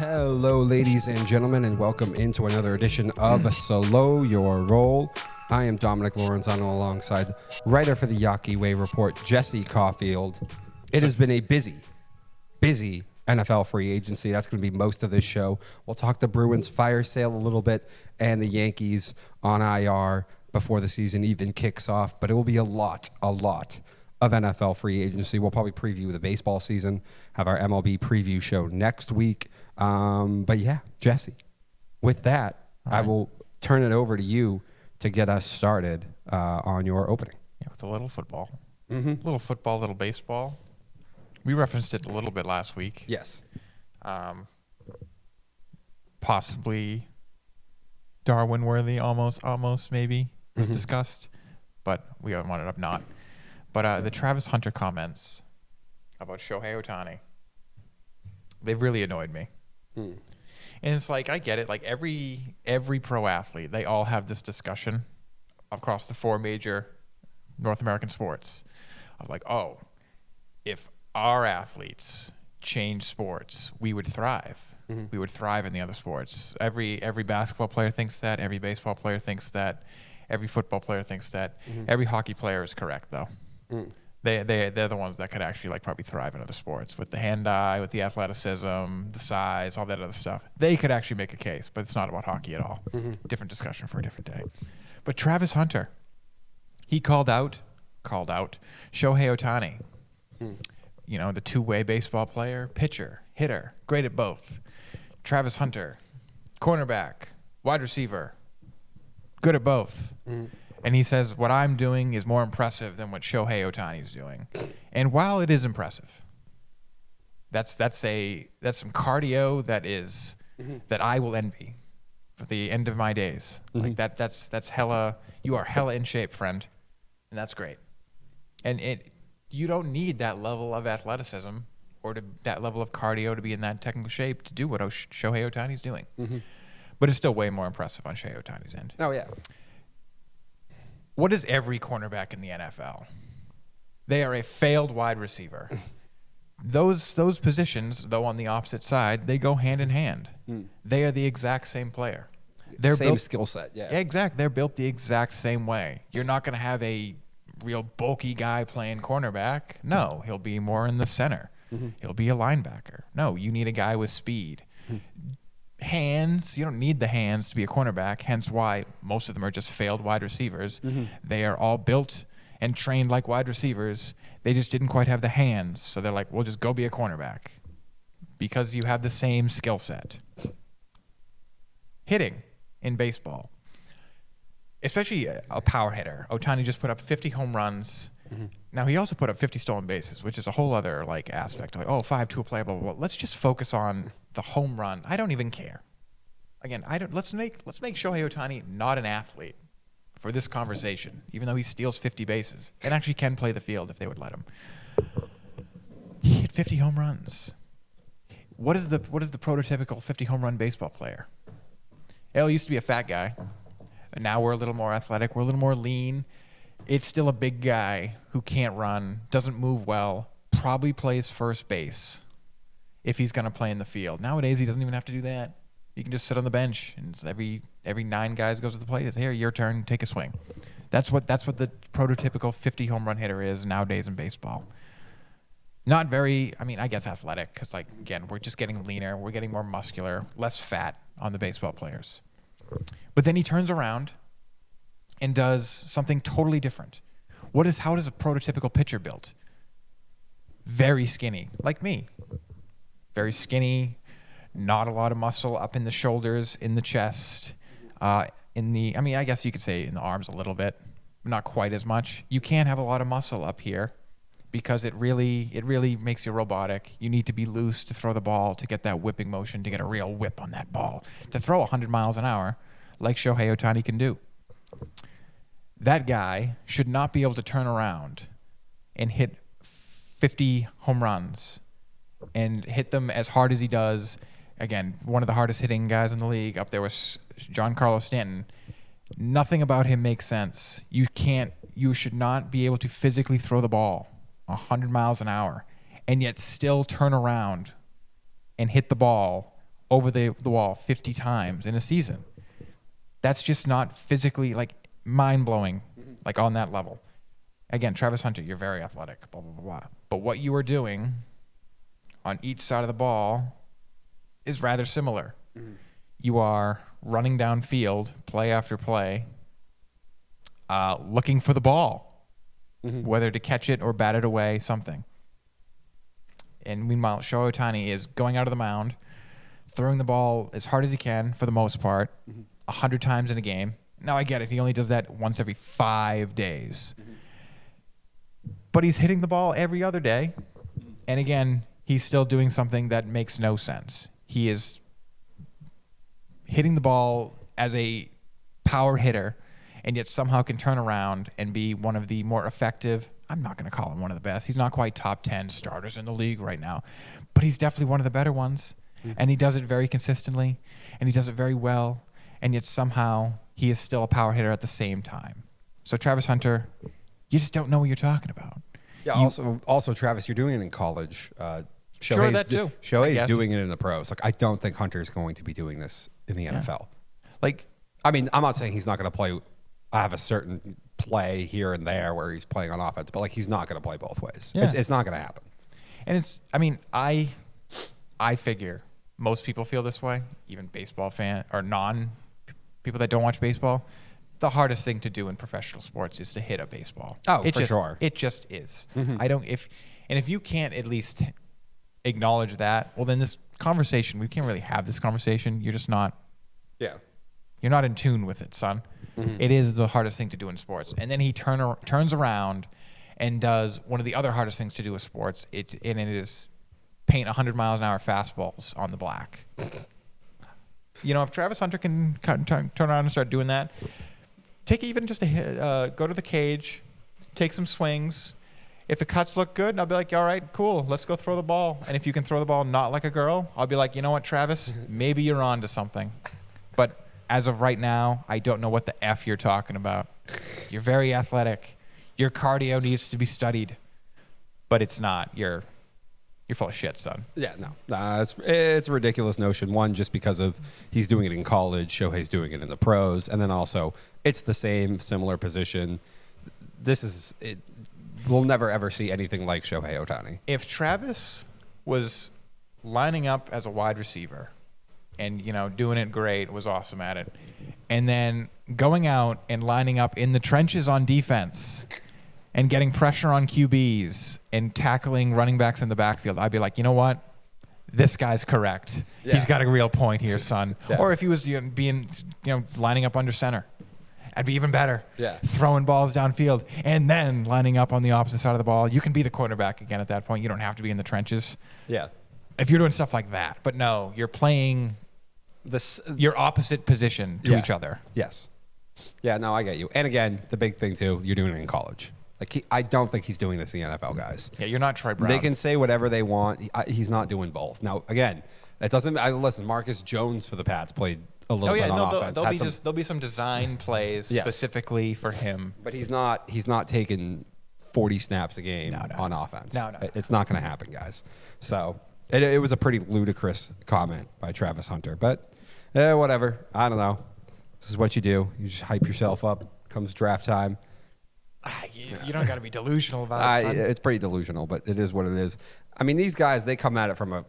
Hello, ladies and gentlemen, and welcome into another edition of Slo Ur Roll. I am Dominic Lorenzano alongside writer for the Yaki Way Report, Jesse Caulfield. It has been a busy NFL free agency. That's going to be most of this show. We'll talk the Bruins fire sale a little bit and the Yankees on IR before the season even kicks off, but it will be a lot of NFL free agency. We'll probably preview the baseball season, have our MLB preview show next week. But yeah, Jesse, with that, All right. I will turn it over to you to get us started on your opening. Yeah, with a little football. Mm-hmm. Little football, little baseball. We referenced it a little bit last week. Yes. Possibly Darwin-worthy, almost maybe, was Mhm. discussed, but we ended up not. But the Travis Hunter comments about Shohei Ohtani, they've really annoyed me. Mm. And it's like, I get it. Like every pro athlete, they all have this discussion across the four major North American sports of like, oh, if our athletes change sports, we would thrive. Mm-hmm. We would thrive in the other sports. Every basketball player thinks that. Every baseball player thinks that. Every football player thinks that. Mm-hmm. Every hockey player is correct, though. Mm. They're the ones that could actually like probably thrive in other sports with the hand-eye, with the athleticism, the size, all that other stuff. They could actually make a case, but it's not about hockey at all. Mm-hmm. Different discussion for a different day. But Travis Hunter, he called out Shohei Ohtani. Mm. You know, the two-way baseball player, pitcher, hitter, great at both. Travis Hunter, cornerback, wide receiver, good at both. Mm. And he says, what I'm doing is more impressive than what Shohei Ohtani is doing. And while it is impressive, that's some cardio that I will envy for the end of my days. Mm-hmm. Like that's hella, you are hella in shape, friend. And that's great. And you don't need that level of athleticism or that level of cardio to be in that technical shape to do what Shohei Ohtani is doing. Mm-hmm. But it's still way more impressive on Shohei Ohtani's end. Oh, yeah. What is every cornerback in the NFL? They are a failed wide receiver. Those positions, though on the opposite side, they go hand in hand. Mm. They are the exact same player. They're same skill set, yeah. Exactly. They're built the exact same way. You're not going to have a real bulky guy playing cornerback. No, he'll be more in the center. Mm-hmm. He'll be a linebacker. No, you need a guy with speed. Mm-hmm. Hands, you don't need the hands to be a cornerback, hence why most of them are just failed wide receivers. Mm-hmm. They are all built and trained like wide receivers. They just didn't quite have the hands, so they're like, we'll just go be a cornerback because you have the same skill set. Hitting in baseball, especially a power hitter. Ohtani just put up 50 home runs. Mm-hmm. Now, he also put up 50 stolen bases, which is a whole other like aspect. Like, 5 to a player, blah, blah, blah. Let's just focus on the home run. I don't even care. Again, let's make Shohei Ohtani not an athlete for this conversation, even though he steals 50 bases and actually can play the field if they would let him. He hit 50 home runs. What is the prototypical 50 home run baseball player? Al used to be a fat guy, but now we're a little more athletic. We're a little more lean. It's still a big guy who can't run, doesn't move well, probably plays first base if he's going to play in the field. Nowadays, he doesn't even have to do that. He can just sit on the bench, and it's every 9 guys goes to the plate. It's, here, your turn, take a swing. That's what the prototypical 50 home run hitter is nowadays in baseball. Not very, I guess athletic, because, like, again, we're just getting leaner. We're getting more muscular, less fat on the baseball players. But then he turns around and does something totally different. How does a prototypical pitcher built? Very skinny, like me. Very skinny, not a lot of muscle up in the shoulders, in the chest, I guess you could say in the arms a little bit, but not quite as much. You can't have a lot of muscle up here because it really makes you robotic. You need to be loose to throw the ball, to get that whipping motion, to get a real whip on that ball, to throw 100 miles an hour like Shohei Ohtani can do. That guy should not be able to turn around and hit 50 home runs and hit them as hard as he does. Again, one of the hardest hitting guys in the league. Up there was Giancarlo Stanton. Nothing about him makes sense. You should not be able to physically throw the ball 100 miles an hour and yet still turn around and hit the ball over the wall 50 times in a season. That's just not physically like mind-blowing, like on that level. Again, Travis Hunter, you're very athletic, blah, blah, blah, blah. But what you are doing on each side of the ball is rather similar. You are running downfield, play after play, looking for the ball, whether to catch it or bat it away, something. And meanwhile, Shohei Ohtani is going out of the mound, throwing the ball as hard as he can for the most part, 100 times in a game. Now, I get it. He only does that once every 5 days. But he's hitting the ball every other day. And again, he's still doing something that makes no sense. He is hitting the ball as a power hitter and yet somehow can turn around and be one of the more effective. I'm not going to call him one of the best. He's not quite top 10 starters in the league right now. But he's definitely one of the better ones. And he does it very consistently. And he does it very well. And yet somehow he is still a power hitter at the same time. So Travis Hunter, you just don't know what you're talking about. Yeah. Also, Travis, you're doing it in college. Sure, that too. Shohei's doing it in the pros. Like, I don't think Hunter's going to be doing this in the NFL. Like, I mean, I'm not saying he's not going to play. I have a certain play here and there where he's playing on offense, but like, he's not going to play both ways. Yeah. It's not going to happen. And it's, I mean, I figure most people feel this way, even baseball fan or people that don't watch baseball. The hardest thing to do in professional sports is to hit a baseball. Oh, for sure. It just is. If you can't at least acknowledge that, well, then this conversation, we can't really have this conversation. You're just not. Yeah. You're not in tune with it, son. It is the hardest thing to do in sports. And then he turns around and does one of the other hardest things to do with sports. It is paint 100 miles an hour fastballs on the black. You know, if Travis Hunter can turn around and start doing that, take even just a hit, go to the cage, take some swings. If the cuts look good, I'll be like, all right, cool, let's go throw the ball. And if you can throw the ball not like a girl, I'll be like, you know what, Travis, maybe you're on to something. But as of right now, I don't know what the F you're talking about. You're very athletic. Your cardio needs to be studied. But it's not. You're full of shit, son. Yeah, no. It's a ridiculous notion. One, just because of he's doing it in college, Shohei's doing it in the pros. And then also, it's the same, similar position. We'll never, ever see anything like Shohei Ohtani. If Travis was lining up as a wide receiver and, you know, doing it great, was awesome at it, and then going out and lining up in the trenches on defense and getting pressure on QBs and tackling running backs in the backfield, I'd be like, you know what? This guy's correct. Yeah. He's got a real point here, son. Yeah. Or if he was lining up under center, I'd be even better. Yeah. Throwing balls downfield and then lining up on the opposite side of the ball. You can be the quarterback again at that point. You don't have to be in the trenches. Yeah. If you're doing stuff like that. But no, you're playing your opposite position to each other. Yes. Yeah, no, I get you. And again, the big thing too, you're doing it in college. Like I don't think he's doing this in the NFL, guys. Yeah, you're not Troy Brown. They can say whatever they want. He's not doing both. Now, again, that doesn't. Listen, Marcus Jones for the Pats played a little bit on offense. There'll be some design plays specifically for him. But he's not taking 40 snaps a game on offense. No. It's not going to happen, guys. So it was a pretty ludicrous comment by Travis Hunter. But whatever. I don't know. This is what you do. You just hype yourself up. Comes draft time. You don't got to be delusional about it, son. It's pretty delusional, but it is what it is. I mean, these guys, they come at it from a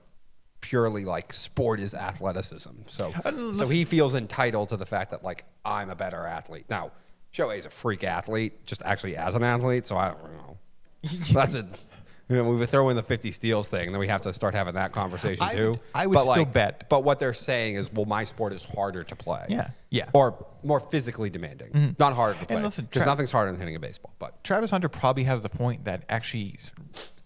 purely like sport is athleticism. So he feels entitled to the fact that like I'm a better athlete. Now, Shohei's a freak athlete, just actually as an athlete. So I don't know. That's it. We would throw in the 50 steals thing, and then we have to start having that conversation too. I would still bet. But what they're saying is, well, my sport is harder to play. Yeah. Or more physically demanding. Not harder to play. And listen, because nothing's harder than hitting a baseball. But Travis Hunter probably has the point that actually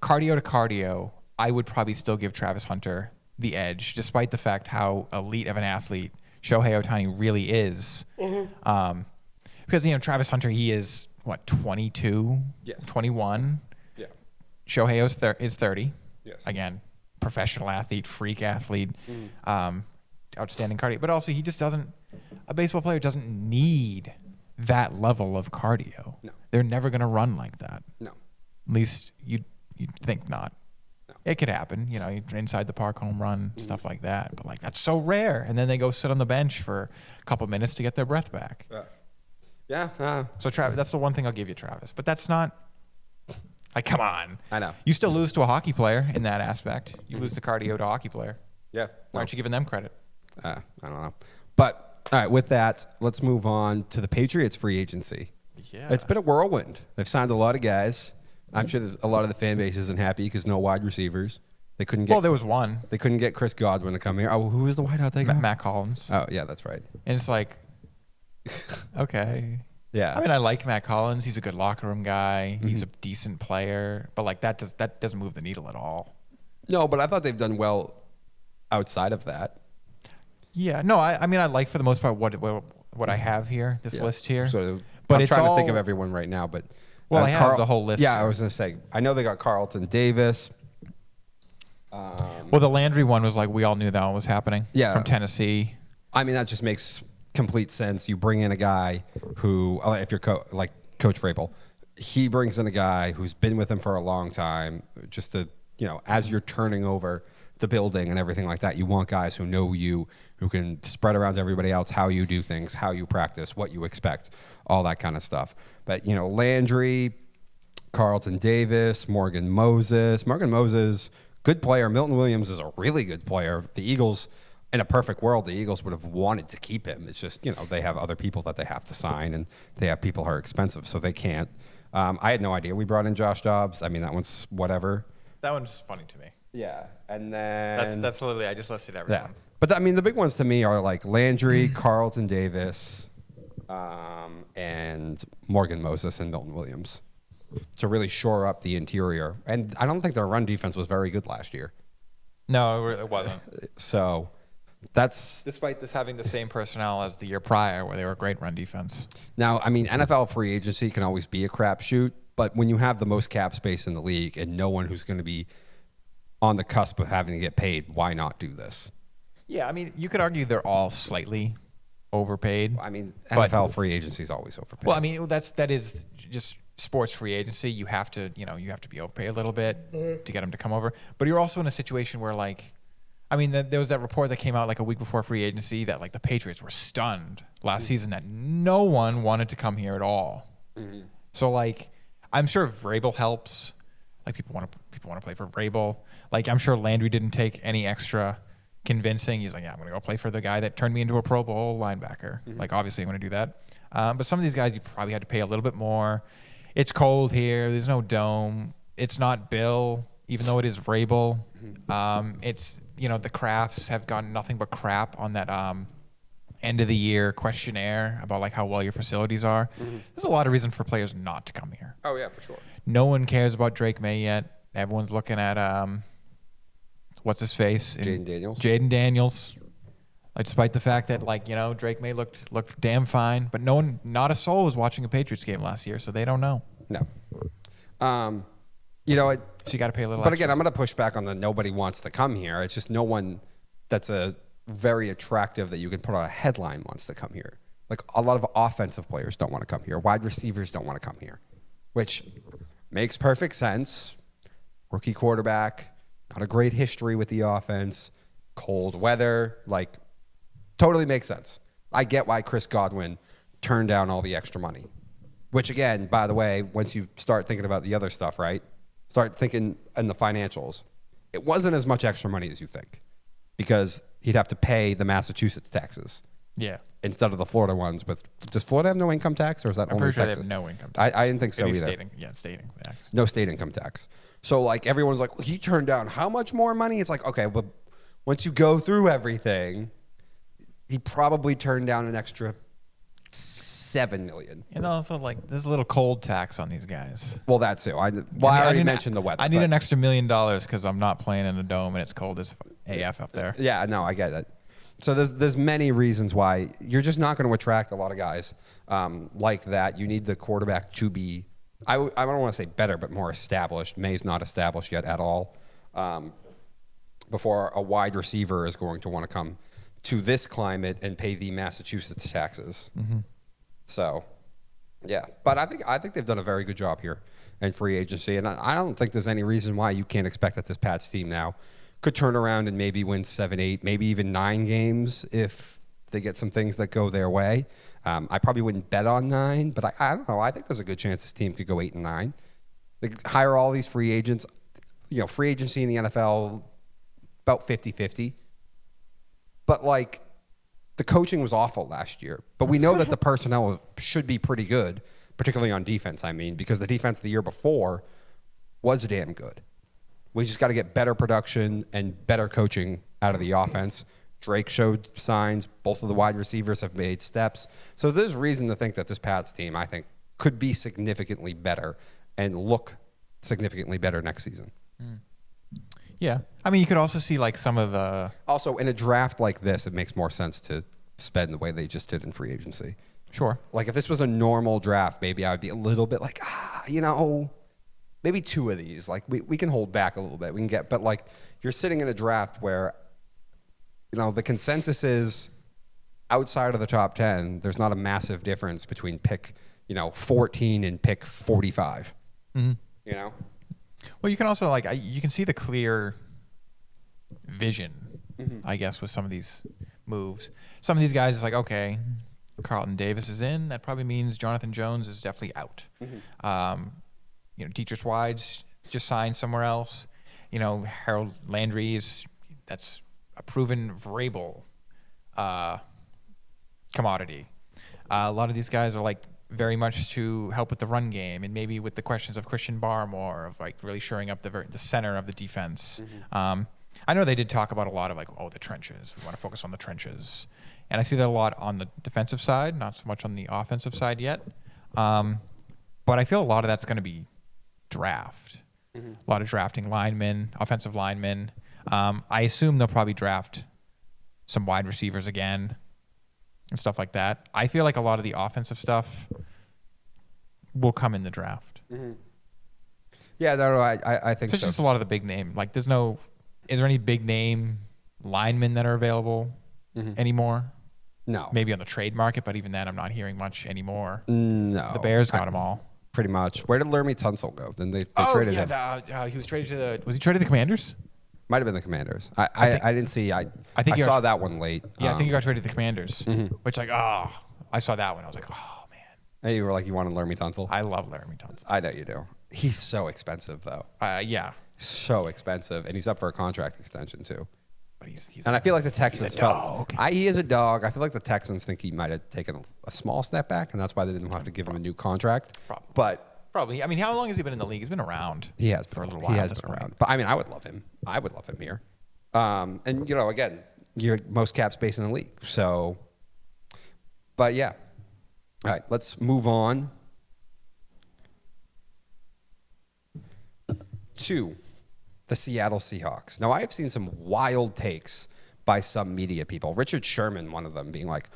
cardio to cardio, I would probably still give Travis Hunter the edge, despite the fact how elite of an athlete Shohei Ohtani really is. Because, Travis Hunter, he is, 22? Yes. 21? Yeah. Shohei is 30. Yes. Again, professional athlete, freak athlete, outstanding cardio. But also, a baseball player doesn't need that level of cardio. No. They're never going to run like that. No. At least you'd think not. No. It could happen, inside the park home run, stuff like that. But like that's so rare. And then they go sit on the bench for a couple minutes to get their breath back. Yeah. So Travis, that's the one thing I'll give you, Travis. But that's not like, come on. I know. You still lose to a hockey player in that aspect. You lose the cardio to a hockey player. Yeah. Why aren't you giving them credit? I don't know. But all right, with that, let's move on to the Patriots free agency. Yeah. It's been a whirlwind. They've signed a lot of guys. I'm sure that a lot of the fan base isn't happy because no wide receivers. They couldn't get. Well, there was one. They couldn't get Chris Godwin to come here. Oh, who was the wideout they got? Matt Collins. Oh, yeah, that's right. And it's like, okay. Yeah. I mean, I like Matt Collins. He's a good locker room guy. He's a decent player. But like that doesn't move the needle at all. No, but I thought they've done well outside of that. Yeah. No, I mean, I like for the most part what I have here, this list here. So, but I'm it's trying to think of everyone right now, but well, I have the whole list. Yeah, here. I was going to say, I know they got Carlton Davis. Well, the Landry one was like we all knew that one was happening. Yeah. From Tennessee. I mean, that just makes complete sense. You bring in a guy who, if you're like Coach Vrabel, he brings in a guy who's been with him for a long time, just to, as you're turning over the building and everything like that, you want guys who know you, who can spread around to everybody else how you do things, how you practice, what you expect, all that kind of stuff. But, Landry, Carlton Davis, Morgan Moses, good player. Milton Williams is a really good player. The Eagles, in a perfect world, the Eagles would have wanted to keep him. It's just, they have other people that they have to sign, and they have people who are expensive, so they can't. I had no idea we brought in Josh Dobbs. I mean, that one's whatever. That one's funny to me. Yeah, and then that's literally I just listed everyone. Yeah, but the big ones to me are like Landry, Carlton Davis, and Morgan Moses and Milton Williams to really shore up the interior. And I don't think their run defense was very good last year. No, it wasn't. So that's despite this having the same personnel as the year prior, where they were a great run defense. Now, I mean, NFL free agency can always be a crapshoot, but when you have the most cap space in the league and no one who's going to be on the cusp of having to get paid, why not do this? Yeah, I mean, you could argue they're all slightly overpaid. I mean, NFL free agency is always overpaid. Well, I mean, that is just sports free agency. You have to be overpaid a little bit to get them to come over. But you're also in a situation where, like, I mean, there was that report that came out like a week before free agency that like the Patriots were stunned last season that no one wanted to come here at all. Mm-hmm. So like, I'm sure Vrabel helps. Like people want to play for Vrabel. Like I'm sure Landry didn't take any extra convincing. He's like, yeah, I'm going to go play for the guy that turned me into a Pro Bowl linebacker. Mm-hmm. Like obviously I'm going to do that. But some of these guys you probably had to pay a little bit more. It's cold here. There's no dome. It's not Bill, even though it is Vrabel. Mm-hmm. It's the Crafts have gotten nothing but crap on that end of the year questionnaire about like how well your facilities are. Mm-hmm. There's a lot of reason for players not to come here. Oh yeah, for sure. No one cares about Drake May yet. Everyone's looking at what's his face? Jaden Daniels. Like, despite the fact that Drake May looked damn fine, but not a soul was watching a Patriots game last year, so they don't know. No. So you got to pay a little. But again, I'm going to push back on the nobody wants to come here. It's just no one that's a very attractive that you can put on a headline wants to come here. Like a lot of offensive players don't want to come here. Wide receivers don't want to come here, which makes perfect sense. Rookie quarterback, not a great history with the offense, cold weather, like totally makes sense. I get why Chris Godwin turned down all the extra money, which again, by the way, once you start thinking about the other stuff, right? Start thinking in the financials. It wasn't as much extra money as you think because he'd have to pay the Massachusetts taxes. Yeah. Instead of the Florida ones. But does Florida have no income tax or is that only Texas? They have no income tax. I didn't think so either. State income tax. No state income tax. So like everyone's like, he turned down how much more money? It's like, okay, but once you go through everything, he probably turned down an extra $7 million. And also, like, there's a little cold tax on these guys. Well, that too. I already mentioned the weather. I need an extra $1 million because I'm not playing in a dome and it's cold as AF up there. Yeah, no, I get it. So there's many reasons why you're just not going to attract a lot of guys like that. You need the quarterback to be, I don't want to say better, but more established. May's not established yet at all. Before a wide receiver is going to want to come to this climate and pay the Massachusetts taxes. Mm-hmm. So, yeah. But I think they've done a very good job here. and free agency. And I don't think there's any reason why you can't expect that this Pats team now could turn around and maybe win 7, 8, maybe even 9 games if they get some things that go their way. I probably wouldn't bet on 9, but I don't know. I think there's a good chance this team could go 8 and 9. They hire all these free agents. Free agency in the NFL, about 50-50. But, like, the coaching was awful last year. But we know that the personnel should be pretty good, particularly on defense, because the defense the year before was damn good. We just got to get better production and better coaching out of the offense. Drake showed signs. Both of the wide receivers have made steps. So there's reason to think that this Pats team, I think, could be significantly better and look significantly better next season. Yeah. I mean, you could also see like some of the... Also, in a draft like this, it makes more sense to spend the way they just did in free agency. Sure. Like if this was a normal draft, maybe I would be a little bit like, maybe 2 of these. Like we can hold back a little bit. We can get, but like you're sitting in a draft where, the consensus is outside of the top 10, there's not a massive difference between pick, 14 and pick 45. Mm-hmm. Well, you can also you can see the clear vision, I guess, with some of these moves. Some of these guys is like, okay, Carlton Davis is in. That probably means Jonathan Jones is definitely out. Dietrich Wides just signed somewhere else. Harold Landry that's a proven Vrabel commodity. A lot of these guys are like very much to help with the run game and maybe with the questions of Christian Barmore of like really shoring up the center of the defense. I know they did talk about a lot of like, the trenches. We want to focus on the trenches. And I see that a lot on the defensive side, not so much on the offensive side yet. But I feel a lot of that's going to be draft. A lot of drafting linemen, offensive linemen. I assume they'll probably draft some wide receivers again and stuff like that. I feel like a lot of the offensive stuff will come in the draft. Yeah, no, I think it's so. Just a lot of the big name. Like, is there any big name linemen that are available anymore? No. Maybe on the trade market, but even then I'm not hearing much anymore. No. The Bears got them all. Pretty much. Where did Laramie Tunsil go? Then they traded him. He was traded to was he traded to the Commanders? Might have been the Commanders. I didn't see. I saw that one late. Yeah, I think he got traded to the Commanders. Which I saw that one. I was like, oh man. And you were like, you wanted Laramie Tunsil? I love Laramie Tunsil. I know you do. He's so expensive though. Yeah. So expensive, and he's up for a contract extension too. But I feel like the Texans dog. He is a dog. I feel like the Texans think he might have taken a small step back, and that's why they didn't have to give him a new contract. Probably. I mean, how long has he been in the league? He's been around. He has for a little while. He has been around. But I mean, I would love him. I would love him here. And again, you're most cap space in the league. So, but yeah. All right, let's move on to the Seattle Seahawks. Now, I have seen some wild takes by some media people. Richard Sherman, one of them, being like,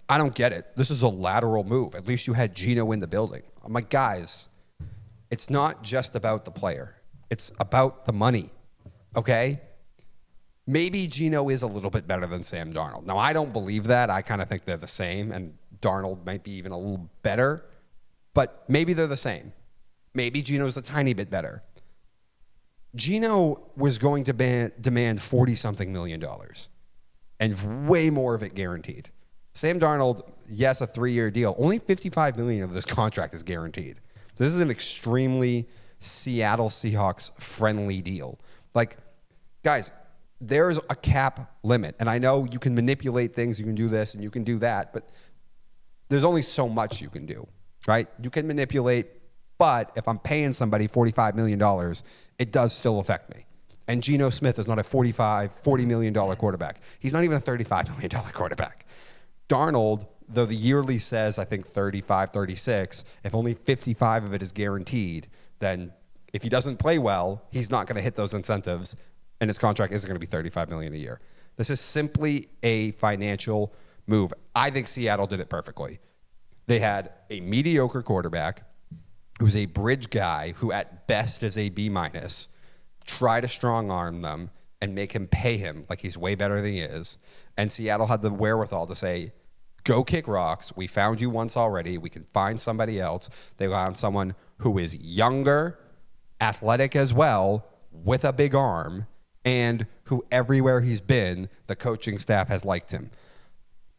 I don't get it. This is a lateral move. At least you had Geno in the building. I'm like, guys, it's not just about the player. It's about the money, okay? Maybe Geno is a little bit better than Sam Darnold. Now, I don't believe that. I kind of think they're the same, and Darnold might be even a little better, but maybe they're the same. Maybe Geno's a tiny bit better. Geno was going to demand $40-something million, and way more of it guaranteed. Sam Darnold, yes, a 3-year deal. Only $55 million of this contract is guaranteed. So this is an extremely Seattle Seahawks friendly deal. Like, guys, there's a cap limit, and I know you can manipulate things. You can do this and you can do that, but there's only so much you can do, right? You can manipulate, but if I'm paying somebody $45 million, it does still affect me. And Geno Smith is not a $40 million quarterback. He's not even a $35 million quarterback. Darnold, though the yearly says, I think, 35, 36, if only 55 of it is guaranteed, then if he doesn't play well, he's not going to hit those incentives, and his contract isn't going to be $35 million a year. This is simply a financial move. I think Seattle did it perfectly. They had a mediocre quarterback who's a bridge guy who at best is a B-, try to strong-arm them and make him pay him like he's way better than he is. And Seattle had the wherewithal to say, go kick rocks. We found you once already. We can find somebody else. They found someone who is younger, athletic as well, with a big arm, and who everywhere he's been, the coaching staff has liked him.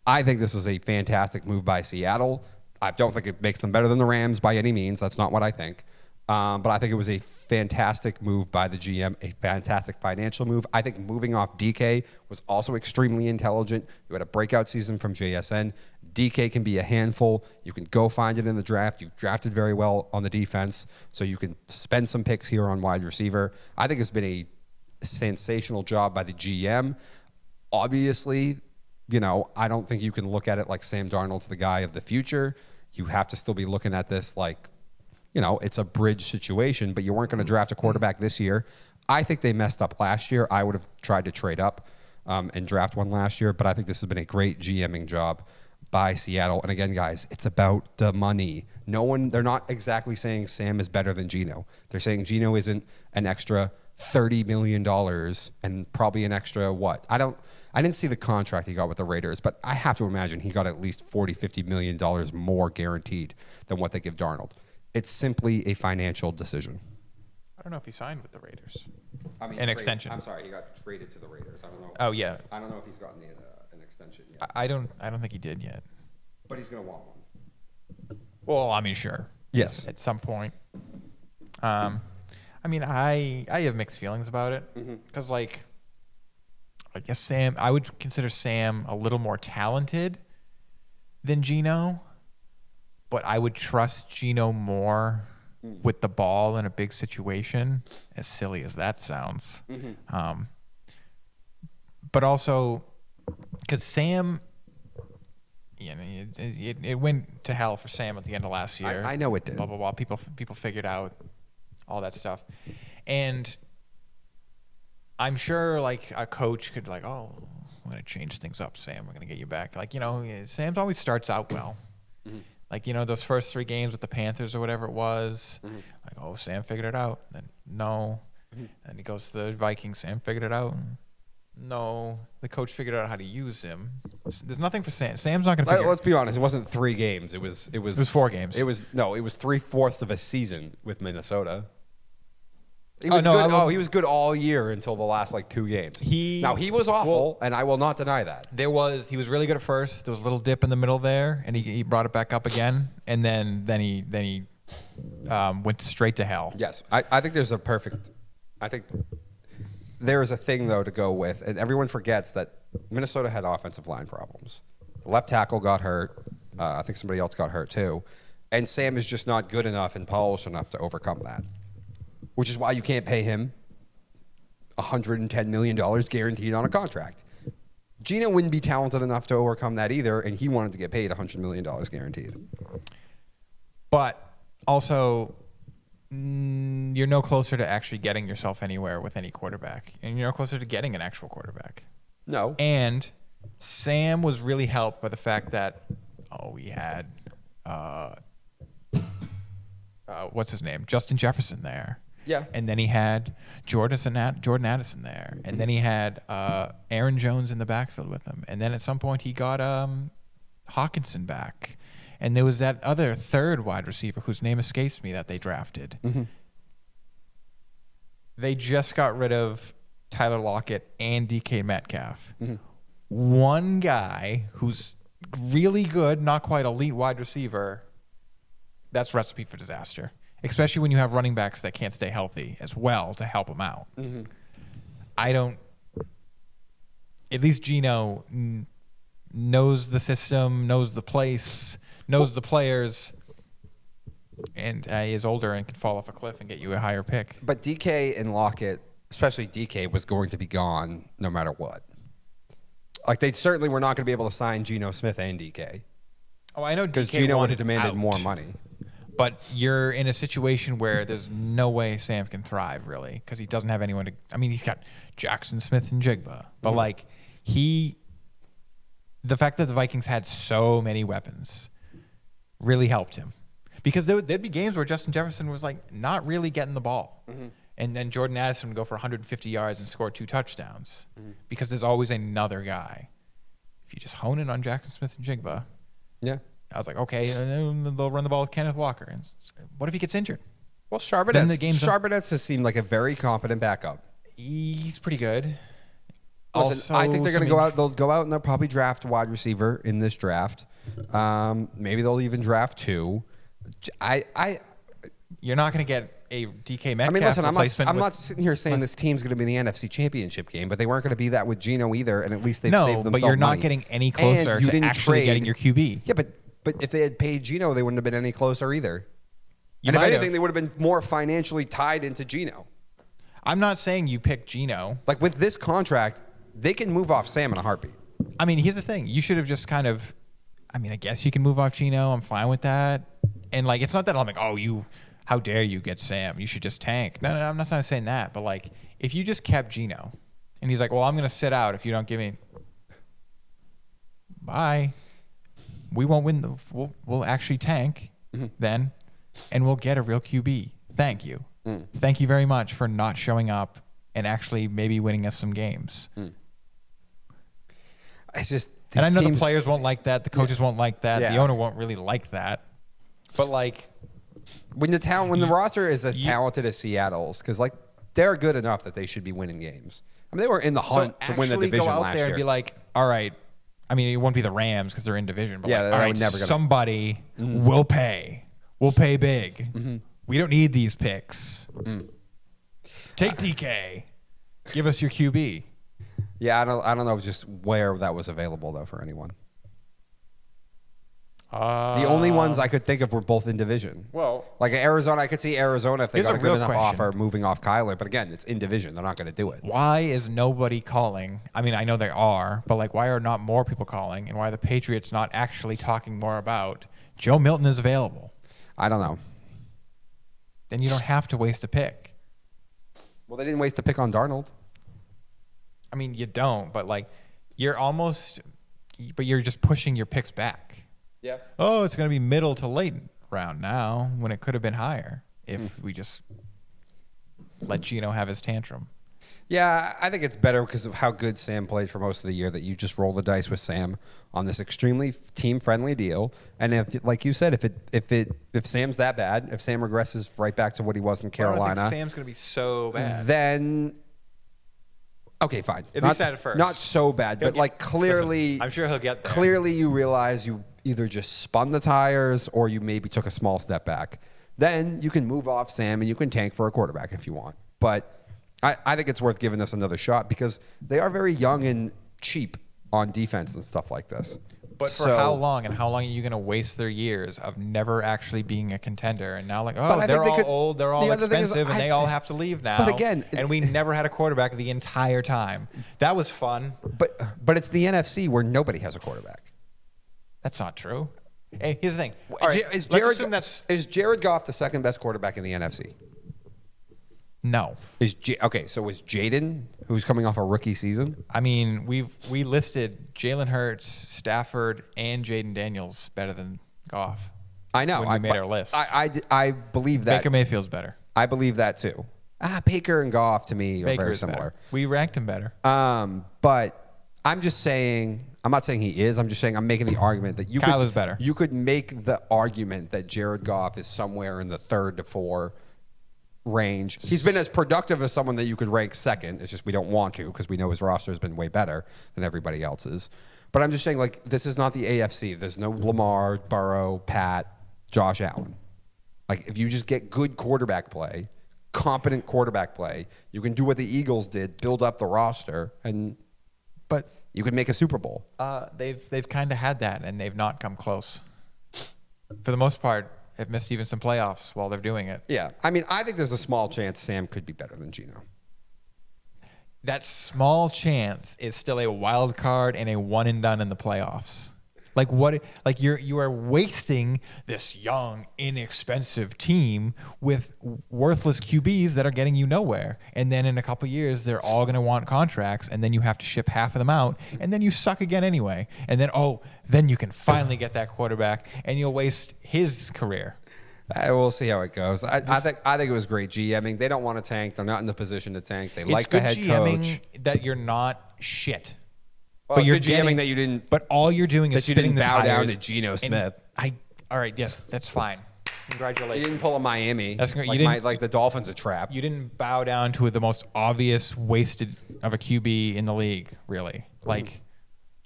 I think this was a fantastic move by Seattle. I don't think it makes them better than the Rams by any means. That's not what I think. But I think it was a fantastic move by the GM, a fantastic financial move. I think moving off DK was also extremely intelligent. You had a breakout season from JSN. DK can be a handful. You can go find it in the draft. You drafted very well on the defense, so you can spend some picks here on wide receiver. I think it's been a sensational job by the GM. Obviously, I don't think you can look at it like Sam Darnold's the guy of the future. You have to still be looking at this like, it's a bridge situation, but you weren't going to draft a quarterback this year. I think they messed up last year. I would have tried to trade up and draft one last year, but I think this has been a great GMing job by Seattle. And again, guys, it's about the money. They're not exactly saying Sam is better than Geno. They're saying Geno isn't an extra $30 million and probably an extra what? I didn't see the contract he got with the Raiders, but I have to imagine he got at least $40-50 million more guaranteed than what they give Darnold. It's simply a financial decision. I don't know if he signed with the Raiders. An extension. I'm sorry, he got traded to the Raiders. I don't know. Oh yeah. I don't know if he's gotten an extension yet. I don't think he did yet. But he's gonna want one. Well, sure. Yes. At some point. I have mixed feelings about it because, I guess I would consider Sam a little more talented than Geno, but I would trust Geno more with the ball in a big situation, as silly as that sounds. But also, because Sam, it went to hell for Sam at the end of last year. I know it did. Blah, blah, blah. People figured out all that stuff. And I'm sure a coach could we're going to change things up, Sam. We're going to get you back. Sam's always starts out well. Those first 3 games with the Panthers or whatever it was. Sam figured it out. Then no. Then he goes to the Vikings. Sam figured it out. No. The coach figured out how to use him. There's nothing for Sam. Sam's not going to figure it out. Let's be honest. It wasn't 3 games. It was 4 games. It was 3/4 of a season with Minnesota. He was good all year until the last 2 games. He was awful, and I will not deny that. He was really good at first. There was a little dip in the middle there, and he brought it back up again, and then he went straight to hell. Yes, I think there's there is a thing though to go with, and everyone forgets that Minnesota had offensive line problems. The left tackle got hurt. I think somebody else got hurt too, and Sam is just not good enough and polished enough to overcome that. Which is why you can't pay him $110 million guaranteed on a contract. Geno wouldn't be talented enough to overcome that either, and he wanted to get paid $100 million guaranteed. But also, you're no closer to actually getting yourself anywhere with any quarterback. And you're no closer to getting an actual quarterback. No. And Sam was really helped by the fact that, we had, what's his name? Justin Jefferson there. Yeah. And then he had Jordan Addison there. And then he had Aaron Jones in the backfield with him. And then at some point he got Hawkinson back. And there was that other third wide receiver whose name escapes me that they drafted. They just got rid of Tyler Lockett and DK Metcalf. One guy who's really good, not quite elite wide receiver, that's recipe for disaster. Especially when you have running backs that can't stay healthy as well to help them out. At least Geno knows the system, knows the place, knows the players, and is older and can fall off a cliff and get you a higher pick. But DK and Lockett, especially DK, was going to be gone no matter what. They certainly were not going to be able to sign Geno Smith and DK. Oh, I know, because Geno would have demanded more money. But you're in a situation where there's no way Sam can thrive, really, because he doesn't have anyone to... he's got Jackson Smith and Jigba. But, the fact that the Vikings had so many weapons really helped him. Because there'd be games where Justin Jefferson was, not really getting the ball. And then Jordan Addison would go for 150 yards and score 2 touchdowns. Because there's always another guy. if you just hone in on Jackson Smith and Jigba, Yeah. I was like, okay, and then they'll run the ball with Kenneth Walker. And what if he gets injured? Well, Then the game's Charbonnet's has seemed like a very competent backup. He's pretty good. Listen, Also, I think they're going to go out. They'll go out and they'll probably draft a wide receiver in this draft. Maybe they'll even draft 2. You're not going to get a DK Metcalf I mean, listen, replacement. I'm not sitting here saying this team's going to be in the NFC Championship game, but they weren't going to be that with Geno either, and at least they've saved themselves but you're not money. getting any closer to actually getting your QB. Yeah, but if they had paid Geno, they wouldn't have been any closer either. You and if might anything, have. they would have been more financially tied into Geno. I'm not saying you pick Geno. Like with this contract, they can move off Sam in a heartbeat. I mean, here's the thing. You should have just kind of, I mean, I guess you can move off Geno. I'm fine with that. And like, it's not that I'm like, how dare you get Sam? You should just tank. No, I'm not saying that. But like, if you just kept Geno and he's like, well, I'm going to sit out if you don't give me, bye. We won't win. We'll actually tank then, and we'll get a real QB. Thank you. Thank you very much for not showing up and actually maybe winning us some games. It's just, and I know the players won't like that. The coaches won't like that. Yeah. The owner won't really like that. But like, when the roster is as talented as Seattle's, because like they're good enough that they should be winning games. I mean, they were in the hunt to win the division go out last there year. and be like, all right. I mean, it won't be the Rams because they're in division. But Yeah, like, that all would right, never gonna- somebody will pay. We'll pay big. We don't need these picks. Take DK. Give us your QB. Yeah, I don't know just where that was available though for anyone. The only ones I could think of were both in division. Well, like Arizona, I could see Arizona if they here's got a a good real enough question. offer moving off Kyler. But again, it's in division; they're not going to do it. why is nobody calling? I mean, I know they are, but like, why are not more people calling? And why are the Patriots not actually talking more about Joe Milton is available? I don't know. Then you don't have to waste a pick. Well, they didn't waste a pick on Darnold. I mean, you don't, but like, you're just pushing your picks back. Yeah. Oh, it's going to be middle to late round now when it could have been higher if we just let Geno have his tantrum. Yeah, I think it's better because of how good Sam played for most of the year that you just roll the dice with Sam on this extremely team-friendly deal. And if, like you said, if Sam's that bad, if Sam regresses right back to what he was in I Carolina, don't think Sam's going to be so bad. then okay, fine. At least at first. Not so bad, but like clearly, Listen, I'm sure he'll get there. Clearly, you realize you either just spun the tires or you maybe took a small step back. Then you can move off Sam and you can tank for a quarterback if you want. But I think it's worth giving this another shot because they are very young and cheap on defense and stuff like this. But for how long? And how long are you going to waste their years of never actually being a contender? And now, like, they're all old, they're all expensive, and they all have to leave now. But again, and we never had a quarterback the entire time. That was fun. But it's the NFC where nobody has a quarterback. That's not true. Hey, here's the thing. All right, Is Jared Goff the second best quarterback in the NFC? No. Okay, so was Jaden, who's coming off a rookie season? I mean, we listed Jalen Hurts, Stafford, and Jaden Daniels better than Goff. I know. When we made our list. I believe that. Baker Mayfield's better. I believe that too. Baker and Goff to me are very similar. Better. We ranked him better. But I'm just saying. I'm not saying he is. I'm just saying I'm making the argument that Kyler's better. You could make the argument that Jared Goff is somewhere in the 3rd to 4 range. He's been as productive as someone that you could rank second. It's just we don't want to because we know his roster has been way better than everybody else's. But I'm just saying, like, this is not the AFC. There's no Lamar, Burrow, Pat, Josh Allen. Like, if you just get good quarterback play, competent quarterback play, you can do what the Eagles did, build up the roster, but you could make a Super Bowl. They've kind of had that, and they've not come close. For the most part, have missed even some playoffs while they're doing it. Yeah. I mean, I think there's a small chance Sam could be better than Geno. That small chance is still a wild card and a one and done in the playoffs. Like what? Like you are wasting this young, inexpensive team with worthless QBs that are getting you nowhere. And then in a couple of years, they're all going to want contracts, and then you have to ship half of them out, and then you suck again anyway. And then you can finally get that quarterback, and you'll waste his career. We'll see how it goes. I think it was great GMing. They don't want to tank. They're not in the position to tank. They like the head coach. That you're not shit. Well, but you're good GMing that you didn't. But all you're doing is that you spinning didn't the bow down tires. to Geno And Smith. All right, yes, that's fine. Congratulations. You didn't pull a Miami. That's great. Like the Dolphins are trapped. You didn't bow down to the most obvious wasted of a QB in the league, really. Like,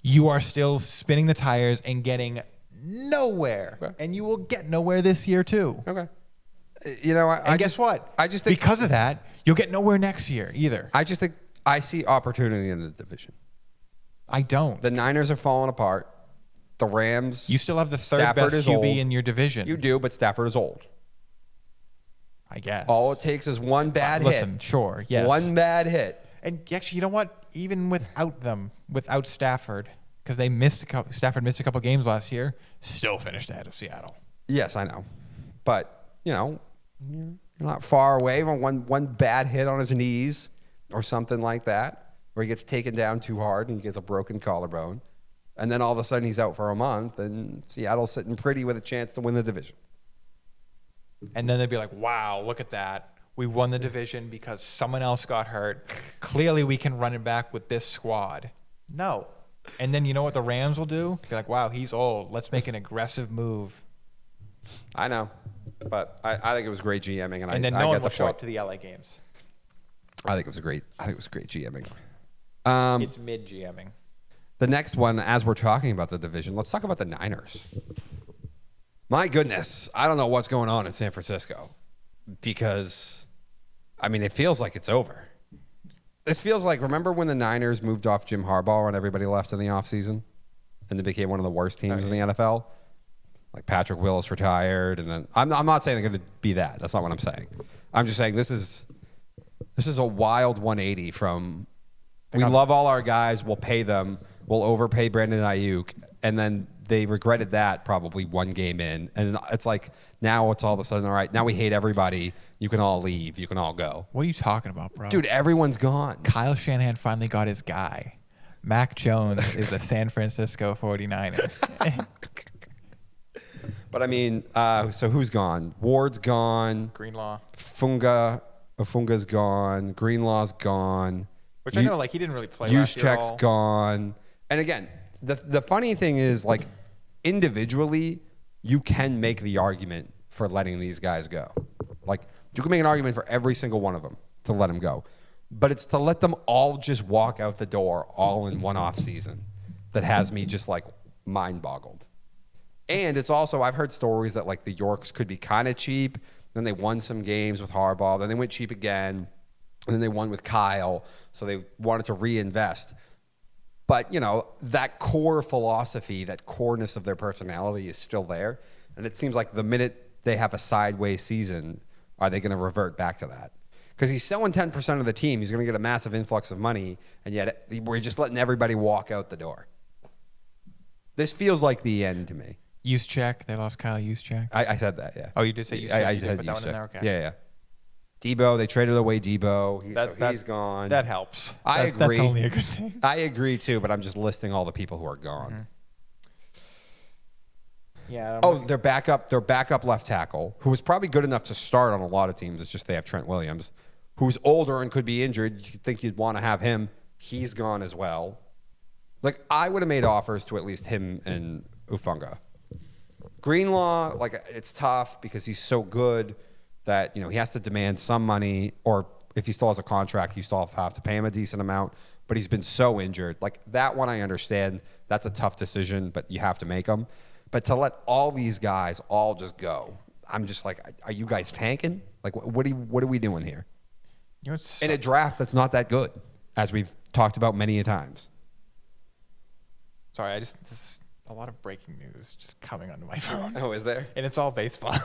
you are still spinning the tires and getting nowhere. Okay. And you will get nowhere this year, too. Okay. You know, And guess what? I just think because of that, you'll get nowhere next year either. I just think I see opportunity in the division. I don't. The Niners are falling apart. The Rams. You still have the third Stafford best is QB old. in your division. You do, but Stafford is old. I guess. All it takes is one bad hit. Listen, sure, yes. One bad hit. And actually, you know what? Even without Stafford, because Stafford missed a couple games last year, still finished ahead of Seattle. Yes, I know. But, you're not far away from one bad hit on his knees or something like that, where he gets taken down too hard and he gets a broken collarbone. And then all of a sudden he's out for a month, and Seattle's sitting pretty with a chance to win the division. And then they'd be like, wow, look at that. We won the division because someone else got hurt. Clearly we can run it back with this squad. No. And then you know what the Rams will do? Be like, wow, he's old. Let's make an aggressive move. I know. But I think it was great GMing. And then no one will show up to the LA games. I think it was great GMing. It's mid-GMing. The next one, as we're talking about the division, let's talk about the Niners. My goodness, I don't know what's going on in San Francisco because, it feels like it's over. This feels like, remember when the Niners moved off Jim Harbaugh and everybody left in the offseason and they became one of the worst teams in the NFL? Like Patrick Willis retired, and then I'm not saying they're going to be that. That's not what I'm saying. I'm just saying this is a wild 180 from we love all our guys, we'll pay them. We'll overpay Brandon Ayuk, and then they regretted that probably one game in. And it's like, now it's all of a sudden, all right, now we hate everybody. You can all leave. You can all go. What are you talking about, bro? Dude, everyone's gone. Kyle Shanahan finally got his guy. Mac Jones is a San Francisco 49er. But so who's gone? Ward's gone. Greenlaw. Funga's gone. Greenlaw's gone. Which I know, he didn't really play last year. Juszczyk's gone. And again, the funny thing is, individually, you can make the argument for letting these guys go. You can make an argument for every single one of them to let them go. But it's to let them all just walk out the door all in one off season that has me just, mind boggled. And it's also, I've heard stories that, the Yorks could be kind of cheap. Then they won some games with Harbaugh. Then they went cheap again. And then they won with Kyle. So they wanted to reinvest. But, that core philosophy, that coreness of their personality is still there. And it seems like the minute they have a sideways season, are they going to revert back to that? Because he's selling 10% of the team. He's going to get a massive influx of money. And yet we're just letting everybody walk out the door. This feels like the end to me. Juszczyk. They lost Kyle Juszczyk. I said that, yeah. Oh, you did say Juszczyk? I You did said put that one in Juszczyk. there? Okay. Yeah. Debo, they traded away Debo. He's gone. That helps. I agree. That's only a good thing. I agree, too, but I'm just listing all the people who are gone. Mm-hmm. Yeah. Their backup left tackle, who was probably good enough to start on a lot of teams. It's just they have Trent Williams, who's older and could be injured. You think you'd want to have him. He's gone as well. I would have made offers to at least him and Ufunga. Greenlaw, it's tough because he's so good that, he has to demand some money, or if he still has a contract, you still have to pay him a decent amount, but he's been so injured. That one I understand. That's a tough decision, but you have to make them. But to let all these guys all just go, I'm just are you guys tanking? What are we doing here? In a draft that's not that good, as we've talked about many a times. Sorry, this a lot of breaking news just coming onto my phone. Oh, is there? And it's all baseball.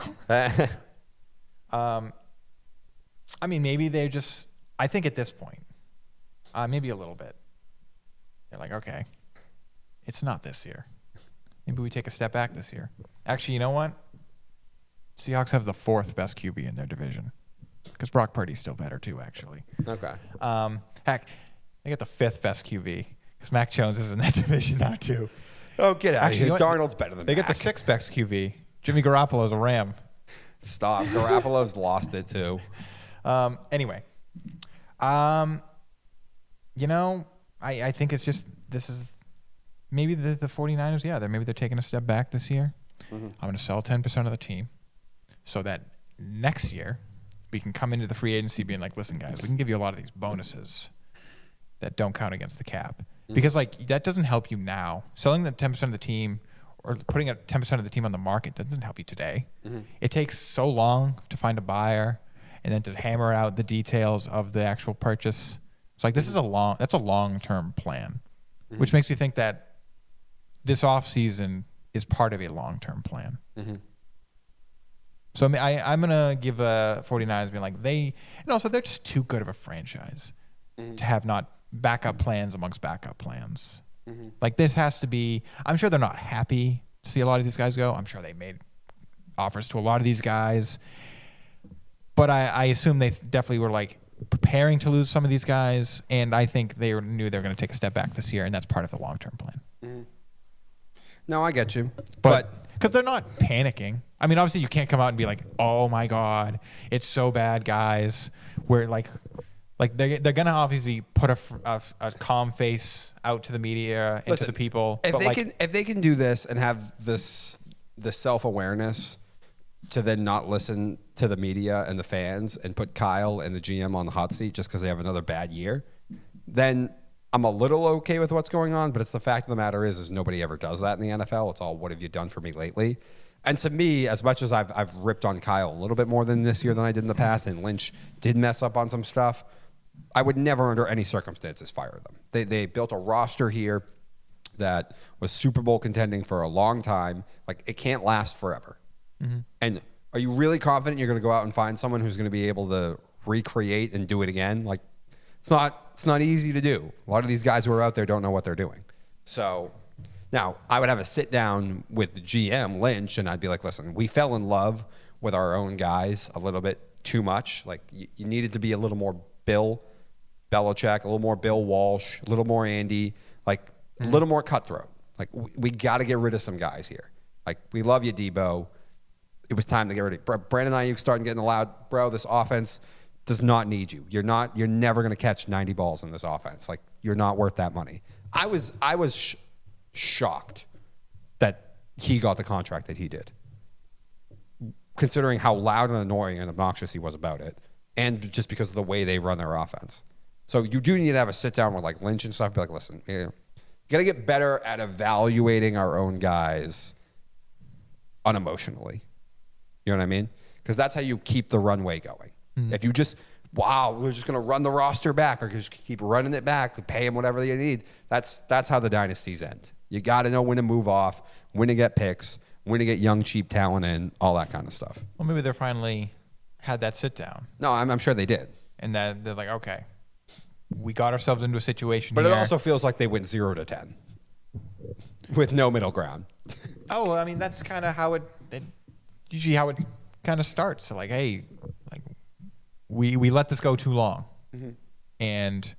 Maybe they're just, I think at this point, maybe a little bit. They're like, okay, it's not this year. Maybe we take a step back this year. Actually, you know what? Seahawks have the 4th best QB in their division. Because Brock Purdy's still better too, actually. Okay. Heck, they got the 5th best QB. Because Mac Jones is in that division now too. Oh, get out of here. Darnold's better than They Mac. get the 6th best QB. Jimmy Garoppolo's a Ram. Stop. Garoppolo's lost it too. Anyway. I think it's just, this is maybe the 49ers, maybe they're taking a step back this year. I'm going to sell 10% of the team so that next year we can come into the free agency being like, listen, guys, we can give you a lot of these bonuses that don't count against the cap. Because, like, that doesn't help you now. Selling the 10% of the team or putting 10% of the team on the market doesn't help you today. It takes so long to find a buyer and then to hammer out the details of the actual purchase. It's like, that's a long-term plan, which makes me think that this offseason is part of a long-term plan. So I'm going to give 49ers being like, and also they're just too good of a franchise to have not backup plans amongst backup plans. Like, this has to be, I'm sure they're not happy to see a lot of these guys go. I'm sure they made offers to a lot of these guys. But I assume they definitely were, like, preparing to lose some of these guys. And I think they knew they were going to take a step back this year. And that's part of the long-term plan. No, I get you. But because they're not panicking. I mean, obviously you can't come out and be like, oh, my God, it's so bad, guys. We're like they're going to obviously put a calm face out to the media and to the people. If they can do this and have the self-awareness to then not listen to the media and the fans and put Kyle and the GM on the hot seat just because they have another bad year, then I'm a little okay with what's going on. But it's the fact of the matter is nobody ever does that in the NFL. It's all, what have you done for me lately? And to me, as much as I've ripped on Kyle a little bit more than this year than I did in the past, and Lynch did mess up on some stuff, I would never under any circumstances fire them. They built a roster here that was Super Bowl contending for a long time. Like, it can't last forever. And are you really confident you're going to go out and find someone who's going to be able to recreate and do it again? Like, it's not easy to do. A lot of these guys who are out there don't know what they're doing. So now I would have a sit down with the GM Lynch, and I'd be like, listen, we fell in love with our own guys a little bit too much. Like, you needed to be a little more Bill Belichick, a little more Bill Walsh, a little more Andy, like a little more cutthroat. Like, we got to get rid of some guys here. Like, we love you, Debo. It was time to get rid of Brandon Ayuk. Starting getting loud, bro. This offense does not need you. You're never going to catch 90 balls in this offense. Like, you're not worth that money. I was shocked that he got the contract that he did, considering how loud and annoying and obnoxious he was about it, and just because of the way they run their offense. So you do need to have a sit down with, like, Lynch and stuff. Be like, listen, you got to get better at evaluating our own guys unemotionally. You know what I mean? Because that's how you keep the runway going. If you just, we're just going to run the roster back, or just keep running it back, pay them whatever they need, that's how the dynasties end. You got to know when to move off, when to get picks, when to get young, cheap talent in, all that kind of stuff. Well, maybe they're finally had that sit down. No, I'm sure they did. And then they're like, okay, we got ourselves into a situation But here. it also feels like they went 0-10 with no middle ground. Oh, well, I mean, that's kind of how it usually how it kind of starts. So, like, hey, like, we let this go too long, and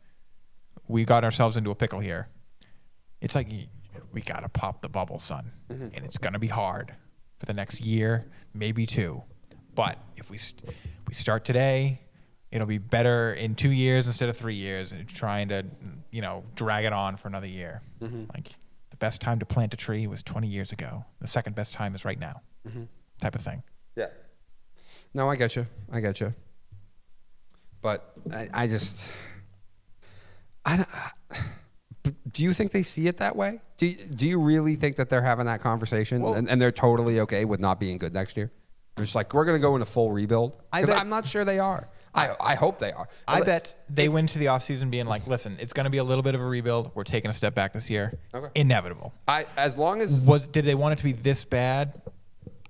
we got ourselves into a pickle here. It's like, we got to pop the bubble, son, and it's going to be hard for the next year, maybe two. But if we start today, it'll be better in 2 years instead of 3 years, and trying to, drag it on for another year. Like, the best time to plant a tree was 20 years ago. The second best time is right now, type of thing. Yeah. No, I get you. But I don't. Do you think they see it that way? Do you really think that they're having that conversation, and they're totally okay with not being good next year? They're just like, we're going to go into full rebuild? Because I'm not sure they are. I hope they are. I bet they went to the offseason being like, listen, it's going to be a little bit of a rebuild. We're taking a step back this year. Okay. Inevitable. As long as... Did they want it to be this bad?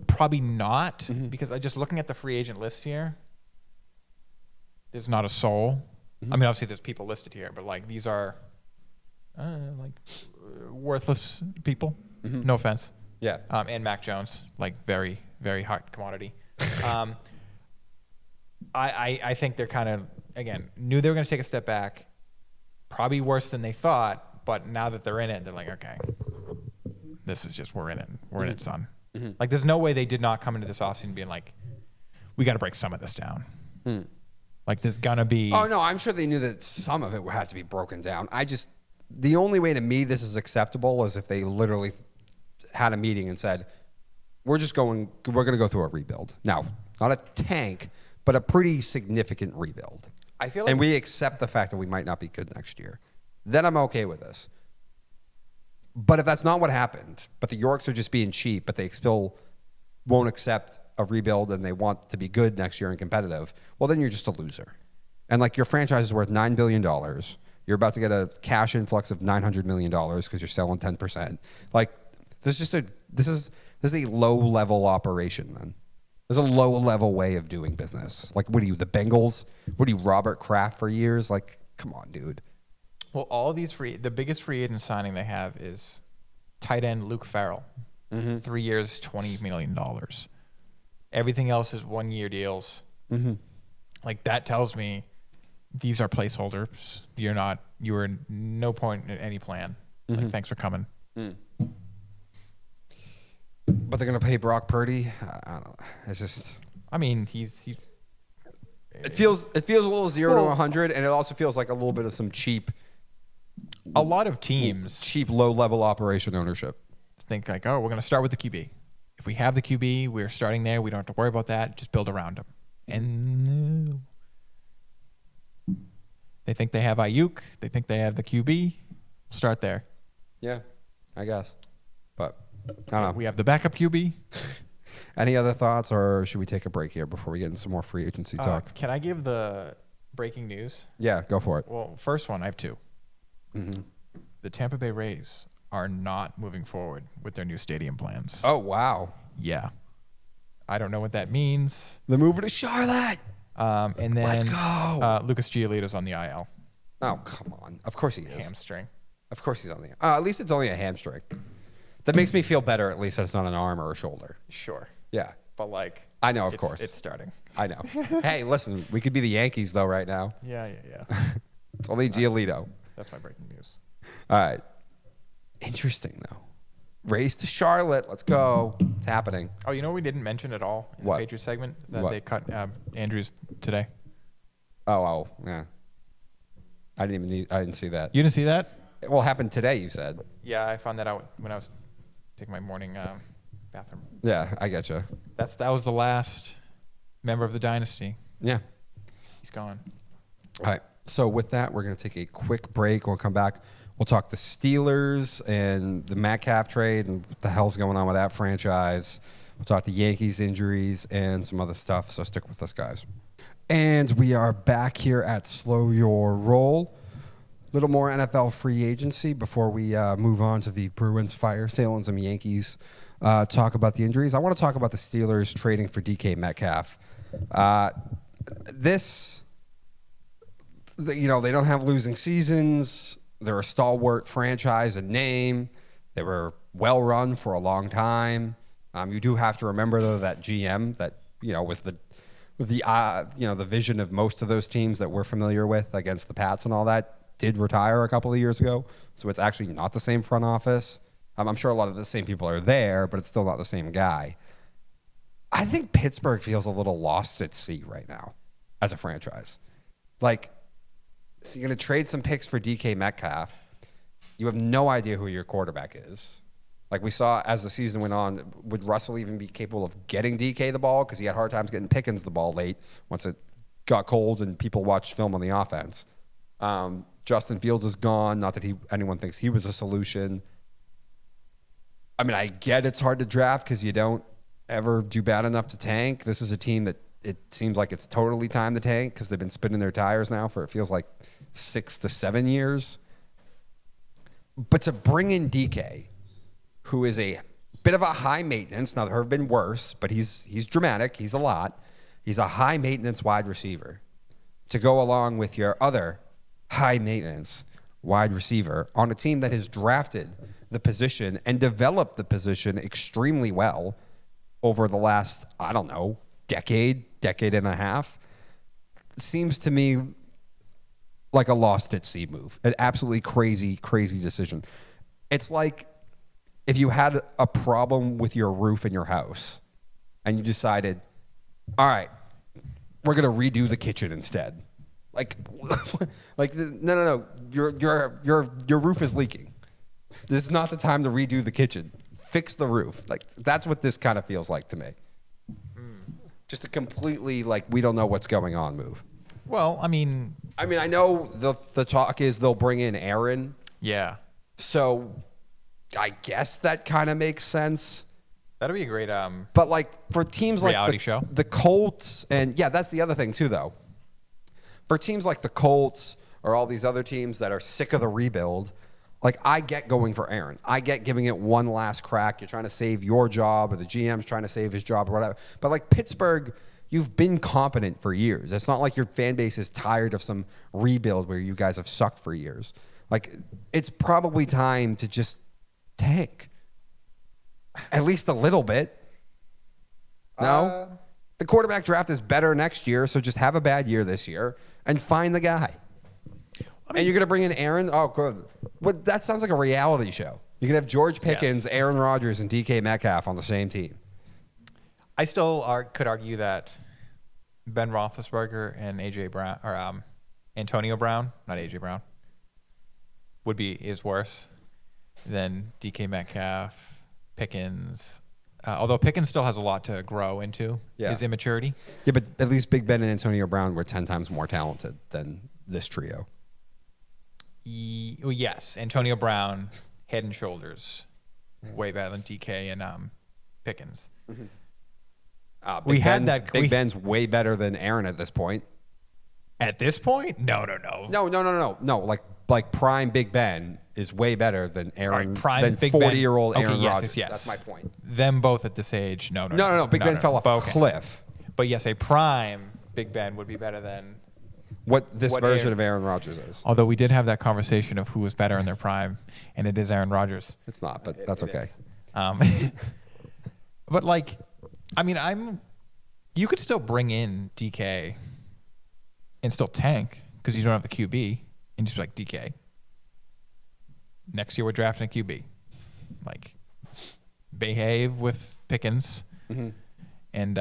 Probably not, because just looking at the free agent list here, there's not a soul. I mean, obviously there's people listed here, but, like, these are worthless people. No offense. Yeah. And Mac Jones, like, very, very hot commodity. I think they're kind of, again, knew they were going to take a step back, probably worse than they thought, but now that they're in it, they're like, okay, this is just, we're in it. We're in it, son. Like, there's no way they did not come into this offseason being like, we got to break some of this down. Like, there's going to be... Oh, no, I'm sure they knew that some of it had to be broken down. the only way to me this is acceptable is if they literally had a meeting and said, we're going to go through a rebuild. Now, not a tank, but a pretty significant rebuild. I feel like, and we accept the fact that we might not be good next year. Then I'm okay with this. But if that's not what happened, but the Yorks are just being cheap, but they still won't accept a rebuild and they want to be good next year and competitive, well, then you're just a loser. And like your franchise is worth $9 billion. You're about to get a cash influx of $900 million because you're selling 10%. Like this is a low level operation, man. There's a low level way of doing business. Like, what are you, the Bengals? What are you, Robert Kraft for years? Like, come on, dude. well, all these the biggest free agent signing they have is tight end Luke Farrell. 3 years, $20 million. Everything else is 1 year deals. Like that tells me these are placeholders. You were no point in any plan. It's like, thanks for coming. But they're going to pay Brock Purdy. I don't know. It's just. I mean, he's. It feels a little 0 to 100, and it also feels like a little bit of some cheap. A lot of teams cheap low level operation ownership. Think like, oh, we're going to start with the QB. If we have the QB, we're starting there. We don't have to worry about that. Just build around him. And no. They think they have Ayuk. They think they have the QB. Start there. Yeah, I guess. But I don't know. We have the backup QB. Any other thoughts, or should we take a break here before we get into some more free agency talk? Can I give the breaking news? Yeah, go for it. Well, first one, I have two. The Tampa Bay Rays are not moving forward with their new stadium plans. Oh, wow. Yeah. I don't know what that means. They're moving to Charlotte. And then Let's go. Lucas Giolito's on the IL. Oh, come on. Of course he is. Hamstring. Of course he's on the at least it's only a hamstring. That makes me feel better, at least that it's not an arm or a shoulder. Sure. Yeah. But like, I know, of course. It's starting. I know. Hey, listen, we could be the Yankees, though, right now. Yeah. It's only Giolito. That's my breaking news. All right. Interesting, though. Race to Charlotte. Let's go. It's happening. Oh, you know what we didn't mention at all in What? the Patriots segment? That What? they cut Andrews today. Oh, yeah. I didn't see that. You didn't see that? Well, it happened today, you said. Yeah, I found that out when I was taking my morning bathroom. Yeah, I get you. That was the last member of the dynasty. Yeah. He's gone. All right. So with that, we're going to take a quick break. We'll come back. We'll talk the Steelers and the Metcalf trade and what the hell's going on with that franchise. We'll talk the Yankees injuries and some other stuff. So stick with us, guys. And we are back here at Slow Your Roll. Little more NFL free agency before we move on to the Bruins fire sale and some Yankees talk about the injuries. I want to talk about the Steelers trading for DK Metcalf. They don't have losing seasons. They're a stalwart franchise, a name. They were well run for a long time. You do have to remember, though, that GM that was the vision of most of those teams that we're familiar with against the Pats and all that did retire a couple of years ago. So it's actually not the same front office. I'm sure a lot of the same people are there, but it's still not the same guy. I think Pittsburgh feels a little lost at sea right now as a franchise. So you're going to trade some picks for DK Metcalf. You have no idea who your quarterback is. Like we saw as the season went on, would Russell even be capable of getting DK the ball? Because he had hard times getting Pickens the ball late once it got cold and people watched film on the offense. Justin Fields is gone. Not that anyone thinks he was a solution. I mean, I get it's hard to draft because you don't ever do bad enough to tank. This is a team that it seems like it's totally time to tank because they've been spinning their tires now for it feels like 6 to 7 years. But to bring in DK, who is a bit of a high maintenance, now there have been worse, but he's dramatic. He's a lot. He's a high maintenance wide receiver to go along with your other high maintenance wide receiver on a team that has drafted the position and developed the position extremely well over the last, I don't know, decade and a half. It seems to me like a lost at sea move. An absolutely crazy decision. It's like if you had a problem with your roof in your house and you decided, all right, we're going to redo the kitchen instead. Like, no. Your roof is leaking. This is not the time to redo the kitchen. Fix the roof. Like, that's what this kind of feels like to me. Just a completely, like, we don't know what's going on move. Well, I mean, I know the talk is they'll bring in Aaron. Yeah. So I guess that kind of makes sense. That'd be a great But like for teams like reality show. The Colts, and yeah, that's the other thing too, though. For teams like the Colts or all these other teams that are sick of the rebuild, like I get going for Aaron. I get giving it one last crack. You're trying to save your job, or the GM's trying to save his job, or whatever. But like Pittsburgh, you've been competent for years. It's not like your fan base is tired of some rebuild where you guys have sucked for years. Like, it's probably time to just tank. At least a little bit. No? The quarterback draft is better next year, so just have a bad year this year and find the guy. And you're going to bring in Aaron? Oh, good. But that sounds like a reality show. You can have George Pickens, Yes. Aaron Rodgers, and DK Metcalf on the same team. I still could argue that Ben Roethlisberger and AJ Brown, or Antonio Brown, not AJ Brown, is worse than DK Metcalf, Pickens. Although Pickens still has a lot to grow into his immaturity. Yeah, but at least Big Ben and Antonio Brown were 10 times more talented than this trio. Yes, Antonio Brown, head and shoulders, way better than DK and Pickens. Big Ben's way better than Aaron at this point. At this point? No. No. Like prime Big Ben is way better than Aaron. Right, prime than Big 40-year-old Ben. Aaron Okay, Rodgers. Yes. That's my point. Them both at this age. No. Big Ben fell off a cliff. But yes, a prime Big Ben would be better than What version Aaron, of Aaron Rodgers is. Although we did have that conversation of who was better in their prime, and it is Aaron Rodgers. It's not, but that's okay. But like, I mean, you could still bring in DK and still tank because you don't have the QB and just be like, DK, next year we're drafting a QB. Like, behave with Pickens and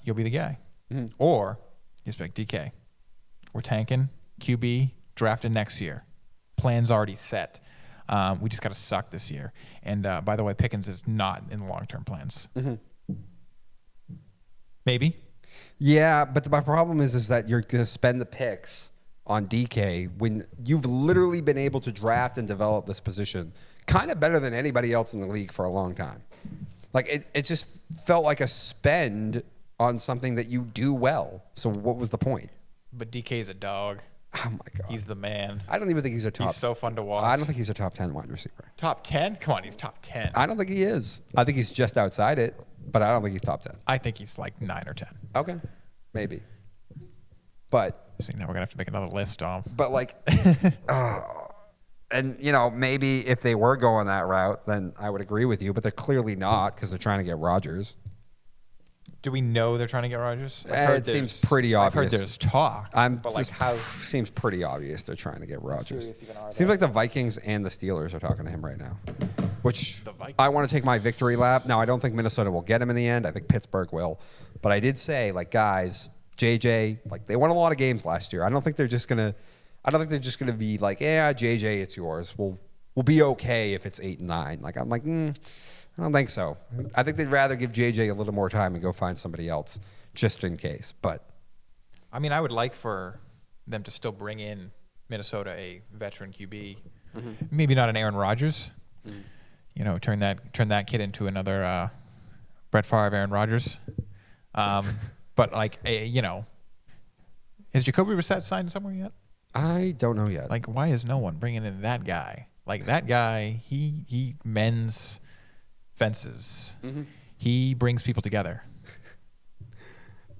you'll be the guy. Or just be like, DK, we're tanking, QB, drafted next year. Plan's already set. We just got to suck this year. And by the way, Pickens is not in the long-term plans. Maybe. Yeah, but my problem is that you're going to spend the picks on DK when you've literally been able to draft and develop this position kind of better than anybody else in the league for a long time. Like, it just felt like a spend on something that you do well. So what was the point? But DK's a dog. Oh, my God. He's the man. I don't even think he's a top. He's so fun to watch. I don't think he's a top 10 wide receiver. Top 10? Come on, he's top 10. I don't think he is. I think he's just outside it, but I don't think he's top 10. I think he's like 9 or 10. Okay. Maybe. But So now we're going to have to make another list, Dom. But like, and you know, maybe if they were going that route, then I would agree with you. But they're clearly not because they're trying to get Rodgers. Do we know they're trying to get Rodgers? It seems pretty obvious. I've heard there's talk. But like, how seems pretty obvious they're trying to get Rodgers. Seems like the Vikings and the Steelers are talking to him right now, which I want to take my victory lap. Now, I don't think Minnesota will get him in the end. I think Pittsburgh will. But I did say, like, guys, JJ, like, they won a lot of games last year. I don't think they're just gonna be like, yeah, JJ, it's yours. We'll be okay if it's 8 and 9. Like, I'm like, I don't think so. I think they'd rather give JJ a little more time and go find somebody else just in case. But I mean, I would like for them to still bring in Minnesota a veteran QB. Maybe not an Aaron Rodgers. You know, turn that kid into another Brett Favre, Aaron Rodgers. But like, you know, is Jacoby Brissett signed somewhere yet? I don't know yet. Like, why is no one bringing in that guy? Like, that guy, he mends fences. He brings people together.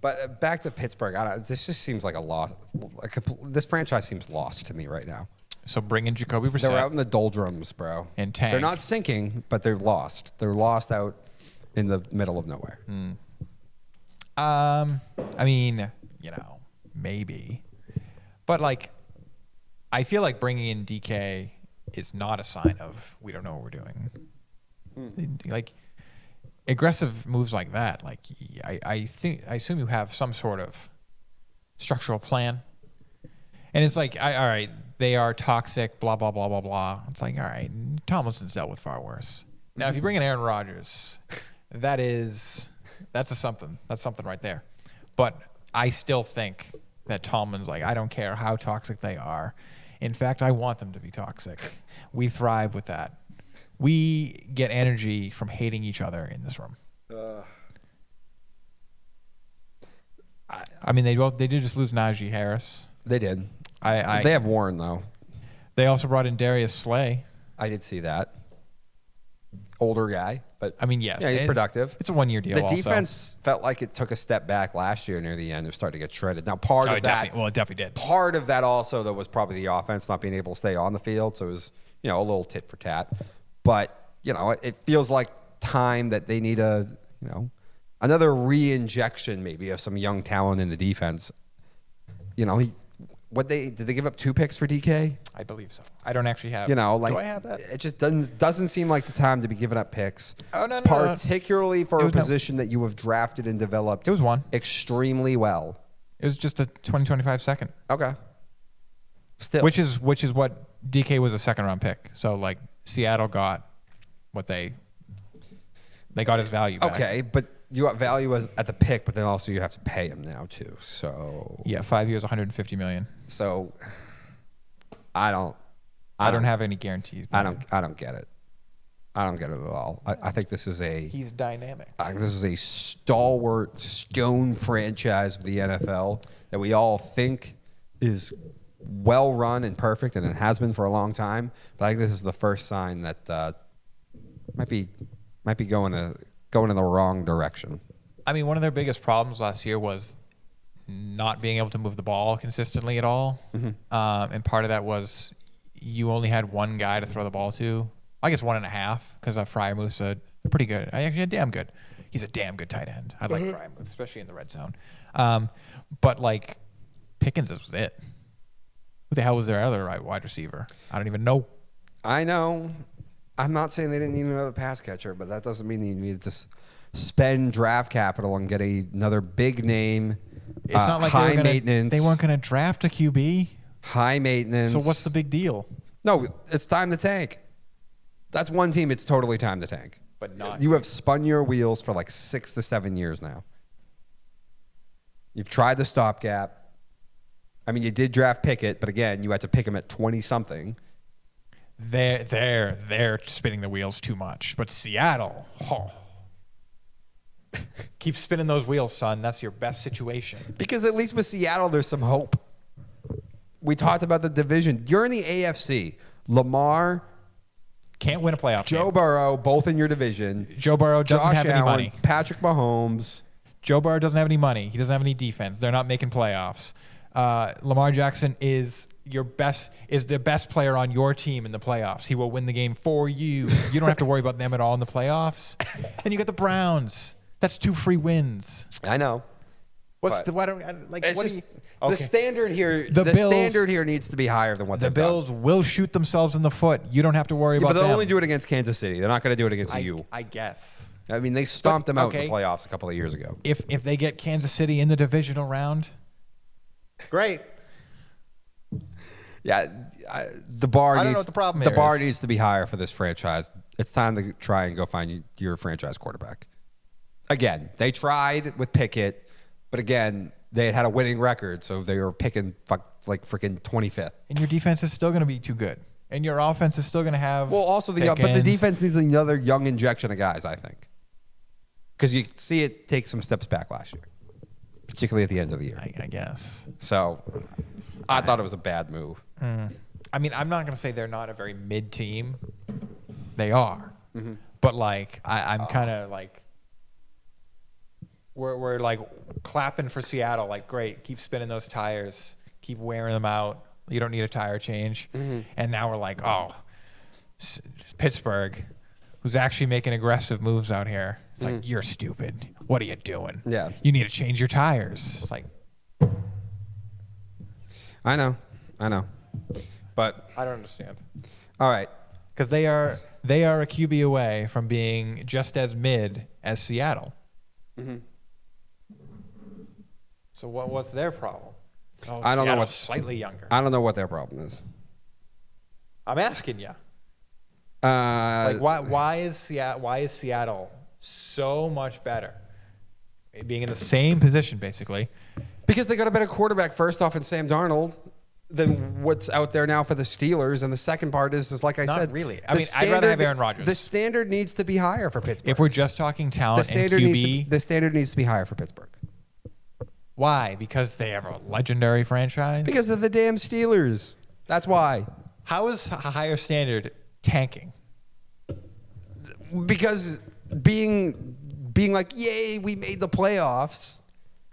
But back to Pittsburgh, this just seems like a loss. This franchise seems lost to me right now. So bring in Jacoby Brissett. They're out in the doldrums, bro. And tank. They're not sinking, but they're lost. They're lost out in the middle of nowhere. I mean, you know, maybe. But, like, I feel like bringing in DK is not a sign of we don't know what we're doing. Like, aggressive moves like that, like, I assume you have some sort of structural plan. And it's like, all right, they are toxic, blah, blah, blah, blah, blah. It's like, all right, Tomlinson's dealt with far worse. Now, if you bring in Aaron Rodgers, that's something. That's something right there. But I still think that Tomlin's like, I don't care how toxic they are. In fact, I want them to be toxic. We thrive with that. We get energy from hating each other in this room. I mean, they did just lose Najee Harris. They did. They They have Warren, though. They also brought in Darius Slay. I did see that. Older guy, but I mean, yes. yeah, he's productive. It's a one-year deal. The also. defense felt like it took a step back last year near the end. They're starting to get shredded. Now, part of that, it definitely did. Part of that also, though, was probably the offense not being able to stay on the field. So it was, a little tit for tat. But, it feels like time that they need another re-injection maybe of some young talent in the defense. Did they give up 2 picks for DK? I believe so. I don't actually have. Do I have that? It just doesn't seem like the time to be giving up picks. Oh no, particularly for a position that you have drafted and developed. It was one extremely well. It was just a 2025 second. Okay. Still, which is what DK was a second-round pick. So like Seattle got what they got his value back. Okay, but you got value at the pick, but then also you have to pay him now too. So yeah, 5 years, $150 million. So I don't have any guarantees. I don't get it. I don't get it at all. I think this is he's dynamic. This is a stalwart stone franchise of the NFL that we all think is well run and perfect, and it has been for a long time. But I think this is the first sign that might be going in the wrong direction. I mean, one of their biggest problems last year was not being able to move the ball consistently at all. Mm-hmm. And part of that was you only had one guy to throw the ball to. I guess 1.5 because Freiermuth's pretty good. Actually, damn good. He's a damn good tight end. I like Freiermuth, especially in the red zone. But like Pickens, this was it. Who the hell was their other wide receiver? I don't even know. I know. I'm not saying they didn't need another pass catcher, but that doesn't mean they needed to spend draft capital and get another big name. It's not like high maintenance. They weren't going to draft a QB. High maintenance. So what's the big deal? No, it's time to tank. That's one team. It's totally time to tank. But not. You have spun your wheels for like 6 to 7 years now. You've tried the stopgap. I mean, you did draft Pickett, but again, you had to pick him at 20-something. They're spinning the wheels too much. But Seattle, keep spinning those wheels, son. That's your best situation. Because at least with Seattle, there's some hope. We talked about the division. You're in the AFC. Lamar can't win a playoff Joe game. Burrow, both in your division. Joe Burrow doesn't Josh have any Allen, money. Patrick Mahomes. Joe Burrow doesn't have any money. He doesn't have any defense. They're not making playoffs. Lamar Jackson is the best player on your team in the playoffs. He will win the game for you. You don't have to worry about them at all in the playoffs. And you got the Browns. That's 2 free wins. I know. The standard here. The standard here needs to be higher than what the Bills will shoot themselves in the foot. You don't have to worry about but they'll them. only do it against Kansas City. They're not going to do it against you. I guess. I mean, they stomped them out in the playoffs a couple of years ago. If they get Kansas City in the divisional round, great. Yeah, the bar I don't know what the problem the bar is. needs to be higher for this franchise. It's time to try and go find your franchise quarterback. Again, they tried with Pickett, but again, they had a winning record, so they were picking like freaking 25th. And your defense is still going to be too good, and your offense is still going to have. Well, also but the defense needs another young injection of guys, I think, because you see it take some steps back last year, particularly at the end of the year. I guess. So, I thought it was a bad move. I mean, I'm not going to say they're not a very mid team. They are, but like I'm kind of like. We're like clapping for Seattle, like great, keep spinning those tires, keep wearing them out. You don't need a tire change. And now we're like, Pittsburgh, who's actually making aggressive moves out here. It's like, you're stupid. What are you doing? Yeah. You need to change your tires. It's like, I know. But I don't understand. All right. Because they are a QB away from being just as mid as Seattle. So what's their problem? Oh, I don't know Seattle's what slightly younger. I don't know what their problem is. I'm asking you. Uh, Why is Seattle so much better? Being in the same position, basically. Because they got a better quarterback first off in Sam Darnold than what's out there now for the Steelers. And the second part is like I Not said. really. I mean, I'd rather have Aaron Rodgers. The standard needs to be higher for Pittsburgh. If we're just talking the talent and standard QB. the standard needs to be higher for Pittsburgh. Why? Because they have a legendary franchise? Because of the damn Steelers. That's why. How is a higher standard tanking? Because being like, yay, we made the playoffs.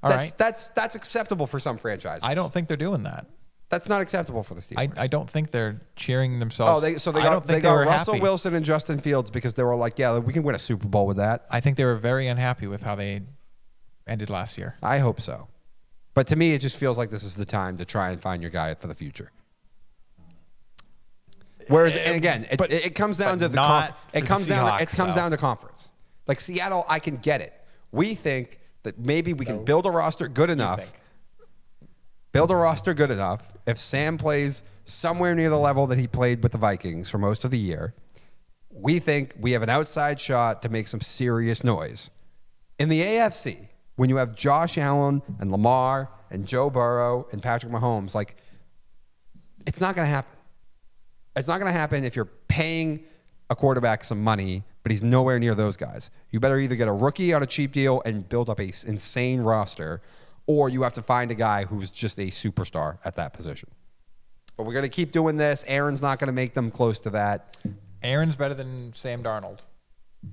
All right. That's acceptable for some franchises. I don't think they're doing that. That's not acceptable for the Steelers. I don't think they're cheering themselves. Oh, they I don't got think they were Russell happy. Wilson and Justin Fields because they were like, yeah, we can win a Super Bowl with that. I think they were very unhappy with how they ended last year. I hope so. But to me, it just feels like this is the time to try and find your guy for the future. Whereas, and again, it comes down to it comes down to conference. Like Seattle, I can get it. We think that maybe we can build a roster good enough. Build a roster good enough. If Sam plays somewhere near the level that he played with the Vikings for most of the year, we think we have an outside shot to make some serious noise. In the AFC, when you have Josh Allen and Lamar and Joe Burrow and Patrick Mahomes, like, it's not going to happen. It's not going to happen if you're paying a quarterback some money, but he's nowhere near those guys. You better either get a rookie on a cheap deal and build up a insane roster, or you have to find a guy who's just a superstar at that position. But we're going to keep doing this. Aaron's not going to make them close to that. Aaron's better than Sam Darnold.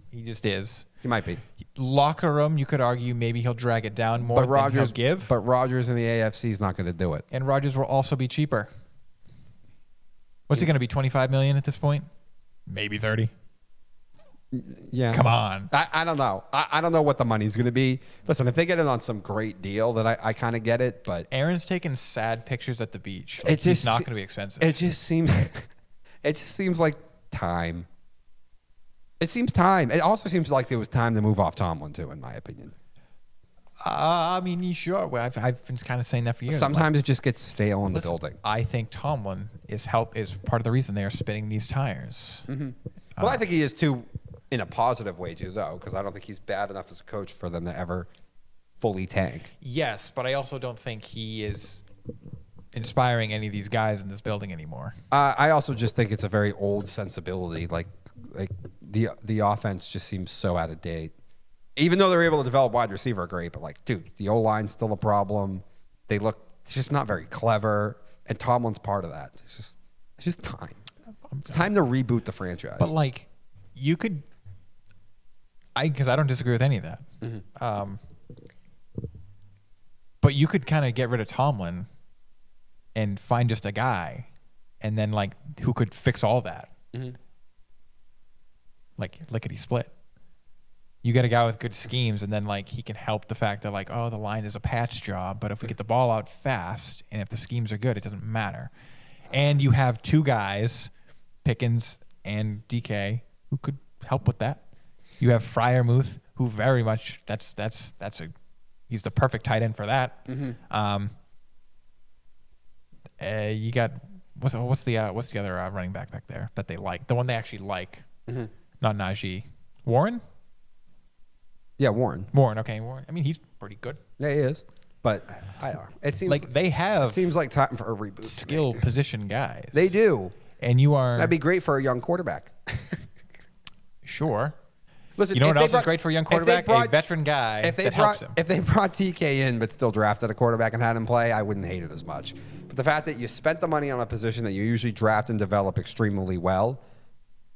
He just is. He might be. Locker room, you could argue maybe he'll drag it down more than he'll give. But Rodgers in the AFC is not going to do it. And Rodgers will also be cheaper. What's he going to be, $25 million at this point? Maybe 30. Yeah. Come on. I don't know. I don't know what the money's going to be. Listen, if they get it on some great deal, then I kind of get it. But Aaron's taking sad pictures at the beach. Like, he's not going to be expensive. It just seems like time. It seems time. It also seems like it was time to move off Tomlin too, in my opinion. I mean, sure. Well, I've been kind of saying that for years. Sometimes it just gets stale in the building. I think Tomlin is part of the reason they are spinning these tires. Mm-hmm. Well, I think he is too, in a positive way too, though, because I don't think he's bad enough as a coach for them to ever fully tank. Yes, but I also don't think he is inspiring any of these guys in this building anymore. I also just think it's a very old sensibility. Like the offense just seems so out of date. Even though they're able to develop wide receiver great, but like, dude, the O-line's still a problem. They look just not very clever, and Tomlin's part of that. It's just time. It's time to reboot the franchise. But like, you could, because I don't disagree with any of that. Mm-hmm. But you could kind of get rid of Tomlin and find just a guy, and then like who could fix all that. Mm-hmm. Like lickety split. You get a guy with good schemes, and then like he can help the fact that like, oh, the line is a patch job, but if we get the ball out fast and if the schemes are good, it doesn't matter. And you have two guys, Pickens and DK, who could help with that. You have Freiermuth, who very much he's the perfect tight end for that. Mm-hmm. You got what's the other running back there that they like? The one they actually like, Mm-hmm. not Najee. Warren. Yeah, Warren. Okay, Warren. I mean, he's pretty good. Yeah, he is. But it seems like they have. It seems like time for a reboot. Skill position guys. They do. And you are. That'd be great for a young quarterback. Sure. Listen, you know what else is great for a young quarterback? A veteran guy that helps him. If they brought TK in but still drafted a quarterback and had him play, I wouldn't hate it as much. But the fact that you spent the money on a position that you usually draft and develop extremely well,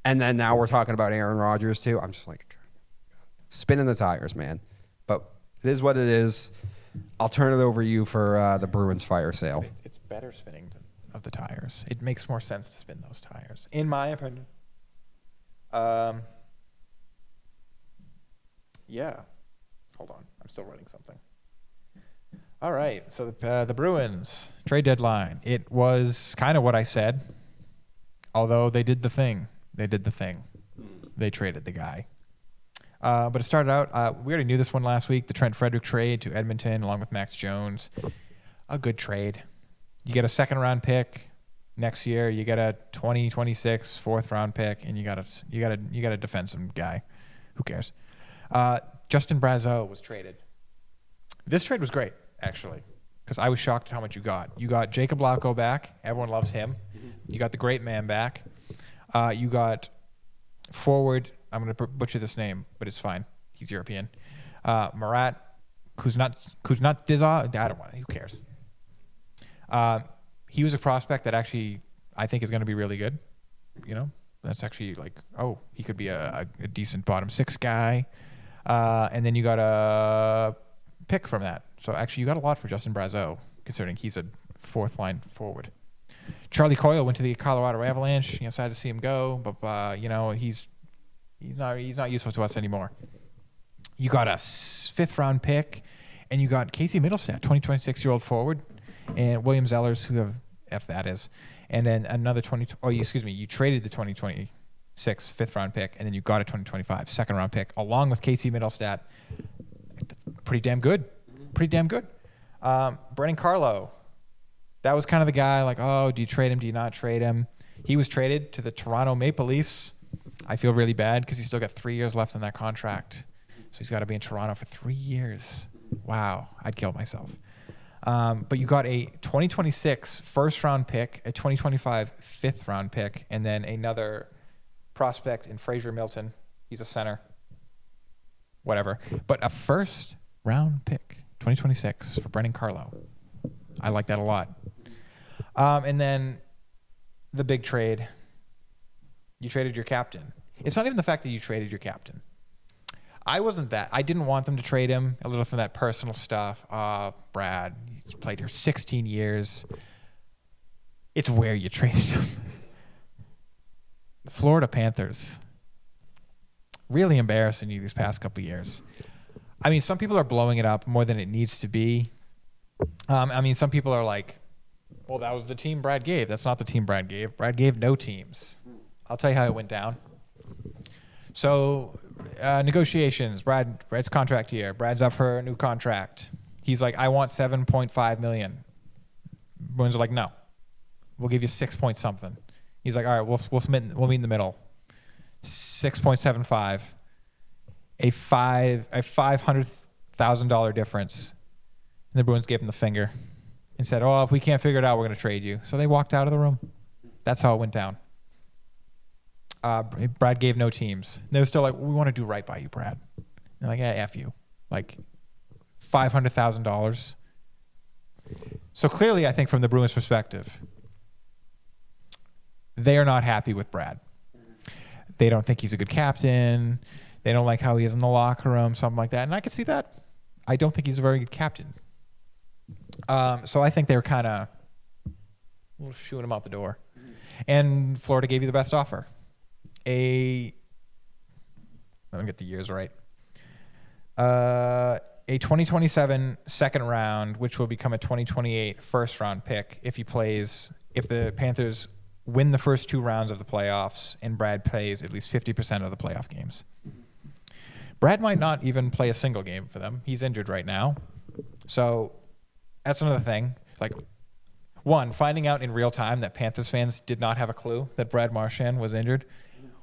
and then now we're talking about Aaron Rodgers too, I'm just like spinning the tires, man. But it is what it is. I'll turn it over to you for the Bruins fire sale. It's better spinning of the tires. It makes more sense to spin those tires, in my opinion. Yeah. Hold on. I'm still writing something. All right. So the Bruins trade deadline. It was kind of what I said, although they did the thing. They traded the guy. But it started out, we already knew this one last week, the Trent Frederick trade to Edmonton along with Max Jones. A good trade. You get a second-round pick next year. You get a 2026 fourth-round pick, and you got a defensive guy. Who cares? Justin Brazeau was traded. This trade was great, actually, because I was shocked at how much you got. You got Jacob Lauko back. Everyone loves him. You got the great man back. You got forward. I'm going to butcher this name, but it's fine. He's European. Marat Kuznetsov. I don't want it. Who cares? He was a prospect that actually I think is going to be really good. You know, that's actually like, he could be a decent bottom six guy. And then you got a pick from that. So actually you got a lot for Justin Brazeau, considering he's a fourth line forward. Charlie Coyle went to the Colorado Avalanche. Sad to see him go, but he's not useful to us anymore. You got a fifth round pick, and you got Casey Middlestat, 26-year-old forward, and William Zellers, who have F that is, and then another you traded the 2026 fifth round pick, and then you got a 2025 second round pick along with Casey Middlestat. Pretty damn good. Brennan Carlo. That was kind of the guy like, do you trade him? Do you not trade him? He was traded to the Toronto Maple Leafs. I feel really bad because he's still got 3 years left on that contract. So he's got to be in Toronto for 3 years. Wow, I'd kill myself. But you got a 2026 first round pick, a 2025 fifth round pick, and then another prospect in Fraser Milton. He's a center. Whatever. But a first round pick, 2026 for Brennan Carlo. I like that a lot. And then the big trade. You traded your captain. It's not even the fact that you traded your captain. I didn't want them to trade him, a little from that personal stuff. Brad, he's played here 16 years. It's where you traded him. The Florida Panthers. Really embarrassing you these past couple of years. I mean, some people are blowing it up more than it needs to be. Some people are like, well, that was the team Brad gave. That's not the team Brad gave. Brad gave no teams. I'll tell you how it went down. So, negotiations. Brad's contract year. Brad's up for a new contract. He's like, I want $7.5 million. Bruins are like, no. We'll give you 6 point something. He's like, all right, we'll meet in the middle. 6.75. A $500,000 difference. And the Bruins gave him the finger and said, if we can't figure it out, we're going to trade you. So they walked out of the room. That's how it went down. Brad gave no teams. They were still like, we want to do right by you, Brad. They're like, yeah, F you. Like $500,000. So clearly, I think from the Bruins' perspective, they are not happy with Brad. They don't think he's a good captain. They don't like how he is in the locker room, something like that. And I can see that. I don't think he's a very good captain. So I think they were kind of shooing him out the door. And Florida gave you the best offer. Let me get the years right. A 2027 second round, which will become a 2028 first round pick if the Panthers win the first 2 rounds of the playoffs and Brad plays at least 50% of the playoff games. Brad might not even play a single game for them. He's injured right now. So that's another thing. Like, one, finding out in real time that Panthers fans did not have a clue that Brad Marchand was injured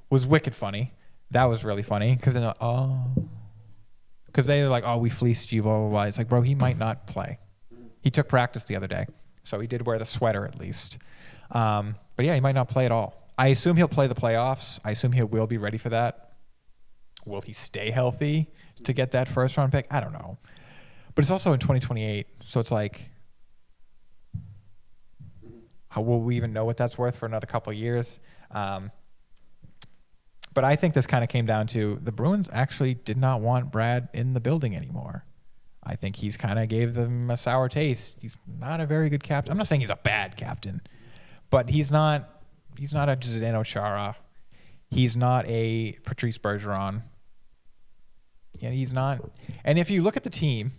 was wicked funny. That was really funny because they're like, because they're like, we fleeced you, blah, blah, blah. It's like, bro, he might not play. He took practice the other day, so he did wear the sweater at least. But yeah, he might not play at all. I assume he'll play the playoffs. I assume he will be ready for that. Will he stay healthy to get that first round pick? I don't know. But it's also in 2028, so it's like, how will we even know what that's worth for another couple of years? But I think this kind of came down to the Bruins actually did not want Brad in the building anymore. I think he's kind of gave them a sour taste. He's not a very good captain. I'm not saying he's a bad captain, but he's not a Zdeno Chara. He's not a Patrice Bergeron. Yeah, he's not. And if you look at the team,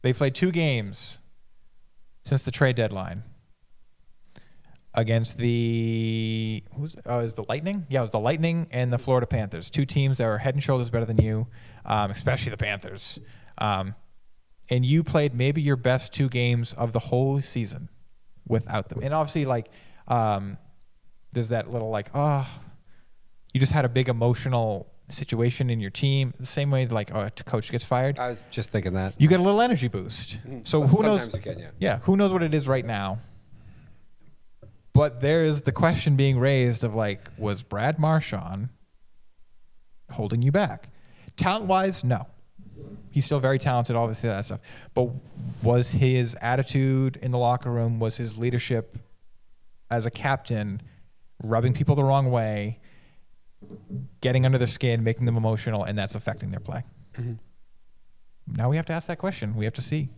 they've played 2 games since the trade deadline. Against is the Lightning? Yeah, it was the Lightning and the Florida Panthers. 2 teams that are head and shoulders better than you, especially the Panthers. and you played maybe your best 2 games of the whole season without them. And obviously, like, there's that little, like, you just had a big emotional situation in your team. The same way, like, a coach gets fired. I was just thinking that. You get a little energy boost. So who knows? Sometimes you can, yeah. Yeah, who knows what it is right now? But there is the question being raised of, like, was Brad Marchand holding you back? Talent-wise, no. He's still very talented, obviously, that stuff. But was his attitude in the locker room, was his leadership as a captain rubbing people the wrong way, getting under their skin, making them emotional, and that's affecting their play? Mm-hmm. Now we have to ask that question. We have to see.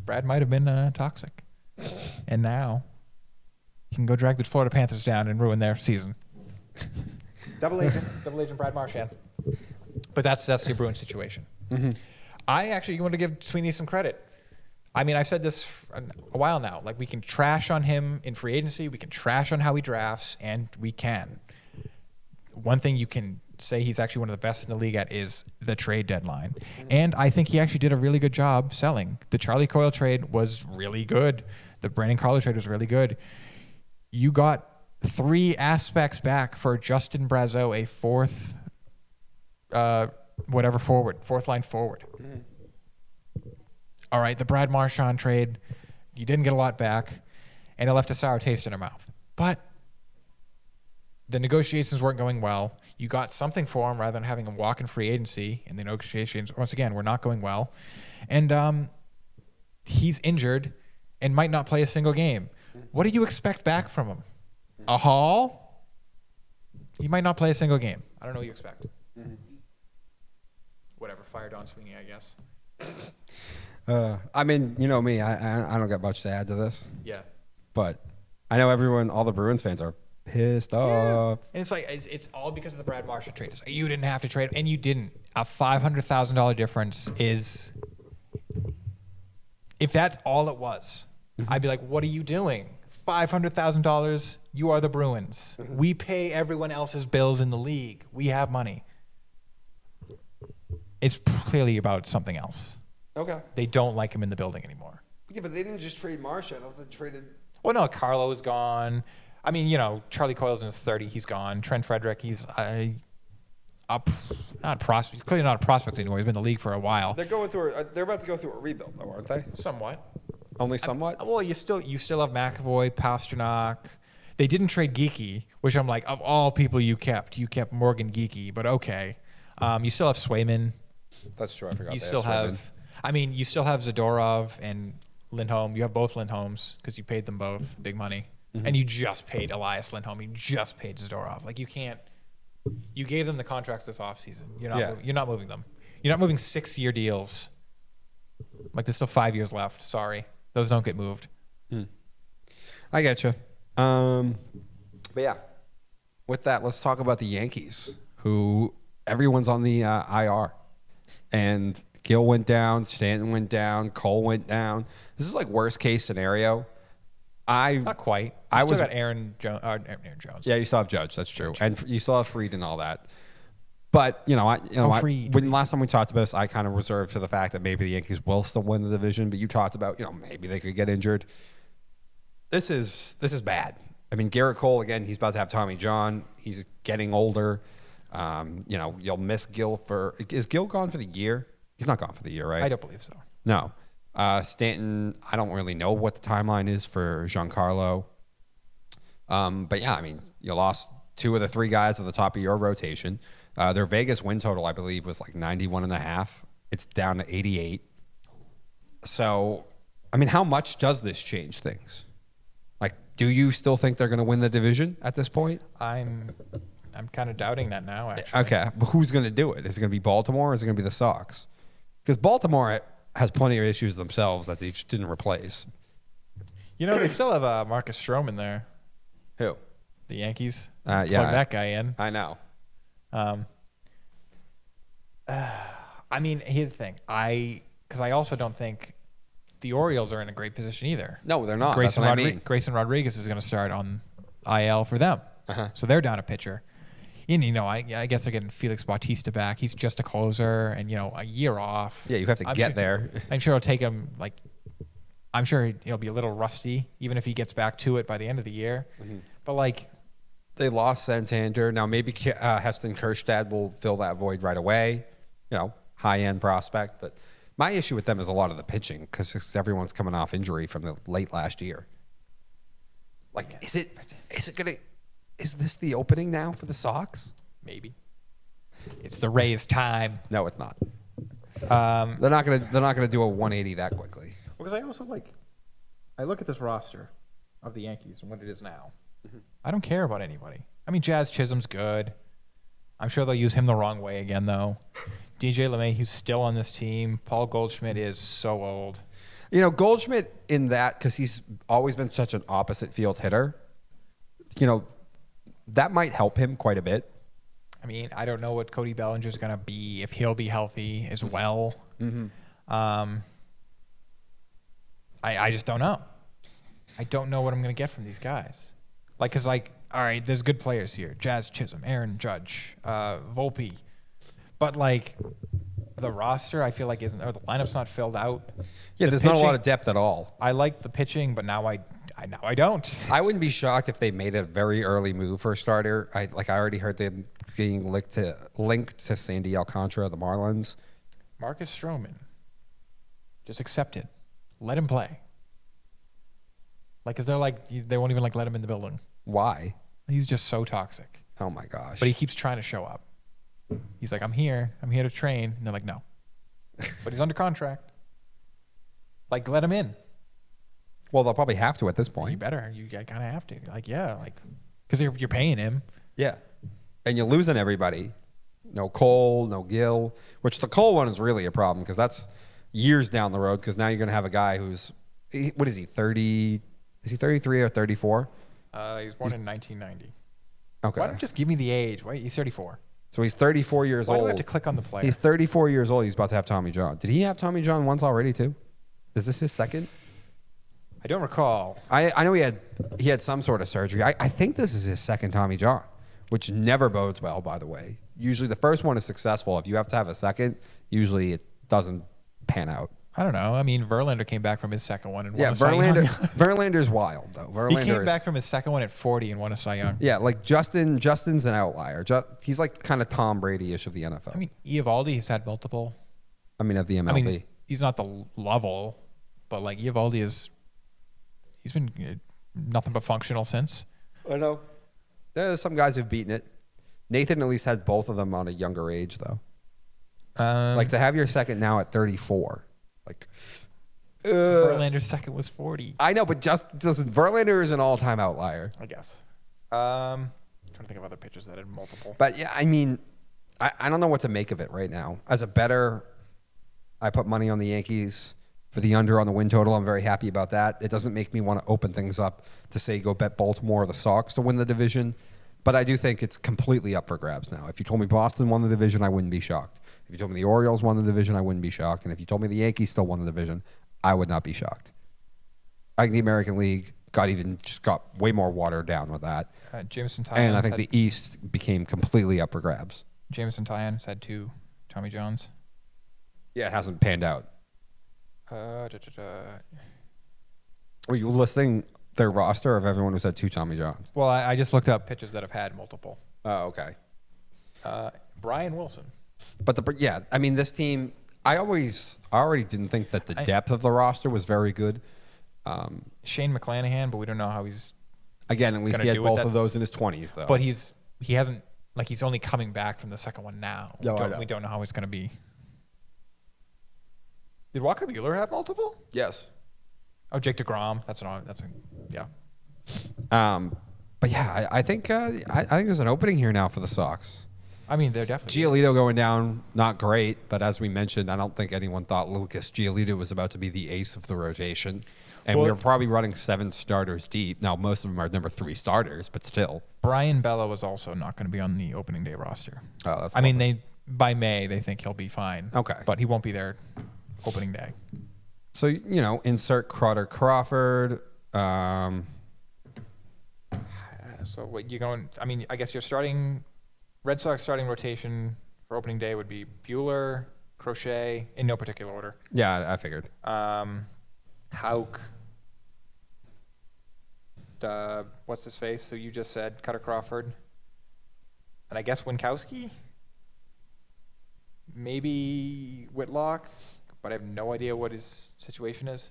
Brad might have been toxic. And now he can go drag the Florida Panthers down and ruin their season. Double agent Brad Marchand. But that's the Bruins situation. Mm-hmm. I actually want to give Sweeney some credit. I mean, I've said this for a while now. Like, we can trash on him in free agency. We can trash on how he drafts, and we can. One thing you can say he's actually one of the best in the league at is the trade deadline. And I think he actually did a really good job selling. The Charlie Coyle trade was really good. The Brandon Carlo trade was really good. You got 3 aspects back for Justin Brazeau, a fourth line forward. Mm-hmm. All right, the Brad Marchand trade, you didn't get a lot back, and it left a sour taste in our mouth. But the negotiations weren't going well. You got something for him rather than having him walk in free agency, and the negotiations, once again, were not going well. And he's injured and might not play a single game. What do you expect back from him? A haul? He might not play a single game. I don't know what you expect. Mm-hmm. Whatever, fired on Sweeney, I guess. I mean, you know me. I don't got much to add to this. Yeah. But I know all the Bruins fans are pissed off. And it's like, it's all because of the Brad Marchand trade. It's like, you didn't have to trade him, and you didn't. A $500,000 difference is, if that's all it was, I'd be like, what are you doing? $500,000, you are the Bruins. We pay everyone else's bills in the league. We have money. It's clearly about something else. Okay. They don't like him in the building anymore. Yeah, but they didn't just trade Marchand. They traded... Well, no, Carlo's gone. I mean, you know, Charlie Coyle's in his 30s. He's gone. Trent Frederick, he's not a prospect. He's clearly not a prospect anymore. He's been in the league for a while. They're about to go through a rebuild, though, aren't they? Somewhat. Only somewhat? Well, you still have McAvoy, Pasternak. They didn't trade Geeky, which I'm like, of all people you kept Morgan Geeky, but okay. You still have Swayman. That's true. I forgot. You still have Zadorov and Lindholm. You have both Lindholms because you paid them both big money. Mm-hmm. And you just paid Elias Lindholm. You just paid Zadorov. Like, you can't. You gave them the contracts this offseason. You're not moving them. You're not moving 6-year deals. Like, there's still 5 years left. Sorry. Those don't get moved. I get you. But yeah, with that, let's talk about the Yankees, who everyone's on the IR. And Gill went down, Stanton went down, Cole went down. This is like worst case scenario. Not quite. You still got Aaron Jones. Yeah, you still have Judge. That's true. And you still have Fried and all that. But, when last time we talked about this, I kind of reserved to the fact that maybe the Yankees will still win the division. But you talked about, maybe they could get injured. This is bad. I mean, Garrett Cole, again, he's about to have Tommy John. He's getting older. You'll miss Gill is Gill gone for the year? He's not gone for the year, right? I don't believe so. No. Stanton, I don't really know what the timeline is for Giancarlo. But yeah, I mean, you lost 2 of the 3 guys at the top of your rotation. Their Vegas win total, I believe, was like 91.5. It's down to 88. So, I mean, how much does this change things? Like, do you still think they're going to win the division at this point? I'm kind of doubting that now, actually. Okay, but who's going to do it? Is it going to be Baltimore or is it going to be the Sox? Because Baltimore has plenty of issues themselves that they just didn't replace. They still have Marcus Stroman there. Who? The Yankees. Yeah. Plug that guy in. I know. I mean, here's the thing. Because I also don't think the Orioles are in a great position either. No, they're not. Grayson That's what I mean. Rodriguez is going to start on IL for them. Uh-huh. So they're down a pitcher. And, I guess they're getting Felix Bautista back. He's just a closer and, a year off. Yeah, you have to get there. I'm sure it'll take him, I'm sure he'll be a little rusty, even if he gets back to it by the end of the year. Mm-hmm. But, they lost Santander. Now, maybe Heston Kjerstad will fill that void right away. High-end prospect. But my issue with them is a lot of the pitching because everyone's coming off injury from the late last year. Is this the opening now for the Sox? Maybe. It's the Rays' time. No, it's not. They're not gonna do a 180 that quickly. Because I also I look at this roster of the Yankees and what it is now. Mm-hmm. I don't care about anybody. I mean, Jazz Chisholm's good. I'm sure they'll use him the wrong way again, though. DJ LeMahieu's still on this team. Paul Goldschmidt is so old. Goldschmidt in that, because he's always been such an opposite field hitter, that might help him quite a bit. I mean, I don't know what Cody Bellinger's going to be, if he'll be healthy as well. Mm-hmm. I just don't know. I don't know what I'm going to get from these guys. All right, there's good players here. Jazz Chisholm, Aaron Judge, Volpe. But, the roster, I feel like the lineup's not filled out. Yeah, there's not a lot of depth at all. I like the pitching, but now I don't. I wouldn't be shocked if they made a very early move for a starter. I already heard them being linked to Sandy Alcantara, the Marlins. Marcus Stroman. Just accept it. Let him play. Because they won't even let him in the building. Why? He's just so toxic. Oh my gosh. But he keeps trying to show up. He's like, I'm here to train. And they're like, no. But he's under contract. Let him in. Well, they'll probably have to at this point. You better. You kind of have to. Because you're paying him. Yeah. And you're losing everybody. No Cole, no Gill, which the Cole one is really a problem because that's years down the road because now you're going to have a guy who's, what is he, 30? Is he 33 or 34? He was born in 1990. Okay. Why don't you just give me the age? Wait, he's 34. So he's 34 years old. Why do I have to click on the player? He's 34 years old. He's about to have Tommy John. Did he have Tommy John once already too? Is this his second? I don't recall. I know he had some sort of surgery. I think this is his second Tommy John, which never bodes well, by the way. Usually the first one is successful. If you have to have a second, usually it doesn't pan out. I don't know. I mean, Verlander came back from his second one and won a Cy Young. Verlander's wild, though. He came back from his second one at 40 and won a Cy Young. Yeah, Justin's an outlier. He's kind of Tom Brady-ish of the NFL. I mean, Eovaldi has had multiple. Of the MLB. I mean, he's not the level, but Eovaldi he's been nothing but functional since. I know. There's some guys who've beaten it. Nathan at least had both of them on a younger age, though. To have your second now at 34. Verlander's second was 40. I know, but Verlander is an all-time outlier. I guess. Trying to think of other pitchers that had multiple. But yeah, I mean, I don't know what to make of it right now. As a bettor, I put money on the Yankees for the under on the win total. I'm very happy about that. It doesn't make me want to open things up to say go bet Baltimore or the Sox to win the division. But I do think it's completely up for grabs now. If you told me Boston won the division, I wouldn't be shocked. If you told me the Orioles won the division, I wouldn't be shocked. And if you told me the Yankees still won the division, I would not be shocked. I think the American League got way more watered down with that. Jameson Tynes. And I think the East became completely up for grabs. Jameson Tynes had 2 Tommy Johns. Yeah, it hasn't panned out. Were you listing their roster of everyone who's had 2 Tommy Johns? Well, I just looked up pitchers that have had multiple. Oh, okay. Brian Wilson. But this team, I already didn't think that the depth of the roster was very good. Shane McClanahan, but we don't know how he's. Again, at least he had both of those in his 20s, though. But he hasn't, he's only coming back from the second one now. We don't know how it's going to be. Did Walker Buehler have multiple? Yes. Oh, Jake DeGrom. Yeah. But yeah, I think there's an opening here now for the Sox. I mean, they're definitely. Giolito going down, not great, but as we mentioned, I don't think anyone thought Lucas Giolito was about to be the ace of the rotation. And we were probably running 7 starters deep. Now, most of them are number 3 starters, but still. Brian Bella was also not going to be on the opening day roster. Oh, that's by May, they think he'll be fine. Okay. But he won't be there opening day. So, insert Crowder Crawford. So, what you going? I mean, I guess you're starting Red Sox starting rotation for opening day would be Buehler, Crochet, in no particular order. Yeah, I figured. Hauk. What's his face? So you just said Cutter Crawford. And I guess Winkowski? Maybe Whitlock, but I have no idea what his situation is.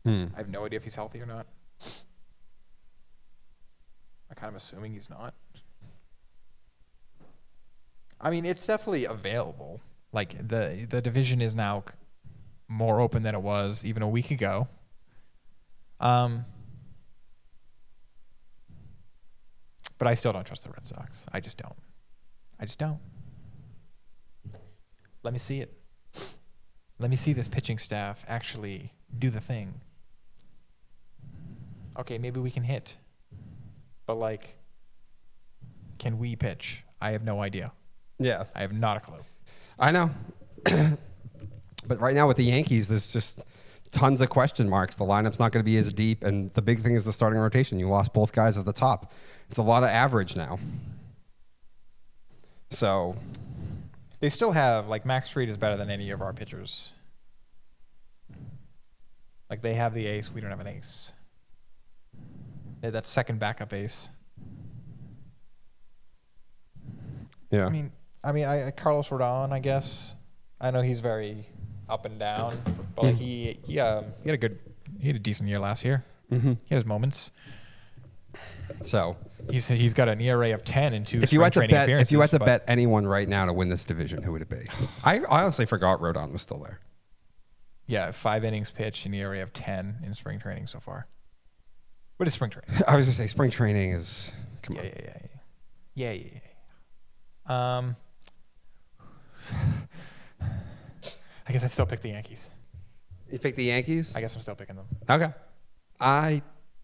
I have no idea if he's healthy or not. I'm kind of assuming he's not. I mean, it's definitely available. Like, the division is now more open than it was even a week ago. But I still don't trust the Red Sox. I just don't. Let me see it. Let me see this pitching staff actually do the thing. Okay, maybe we can hit. But, like, can we pitch? I have no idea. Yeah. I have not a clue. I know. But right now with the Yankees, there's just tons of question marks. The lineup's not going to be as deep, and the big thing is the starting rotation. You lost both guys at the top. It's a lot of average now. So They still have, like, Max Fried is better than any of our pitchers. Like, they have the ace. We don't have an ace. They have that second backup ace. yeah. I mean, Carlos Rodon, I guess. I know he's very up and down, but like he had a decent year last year. Mm-hmm. He had his moments. So he's got an ERA of 10 in two. if you had to bet, appearances, bet anyone right now to win this division, who would it be? I honestly forgot Rodon was still there. Yeah, 5 innings pitched, an ERA of 10 in spring training so far. What is spring training? I was gonna say spring training is come on. Yeah. I guess I still pick the Yankees. You pick the Yankees? I guess I'm still picking them. Okay.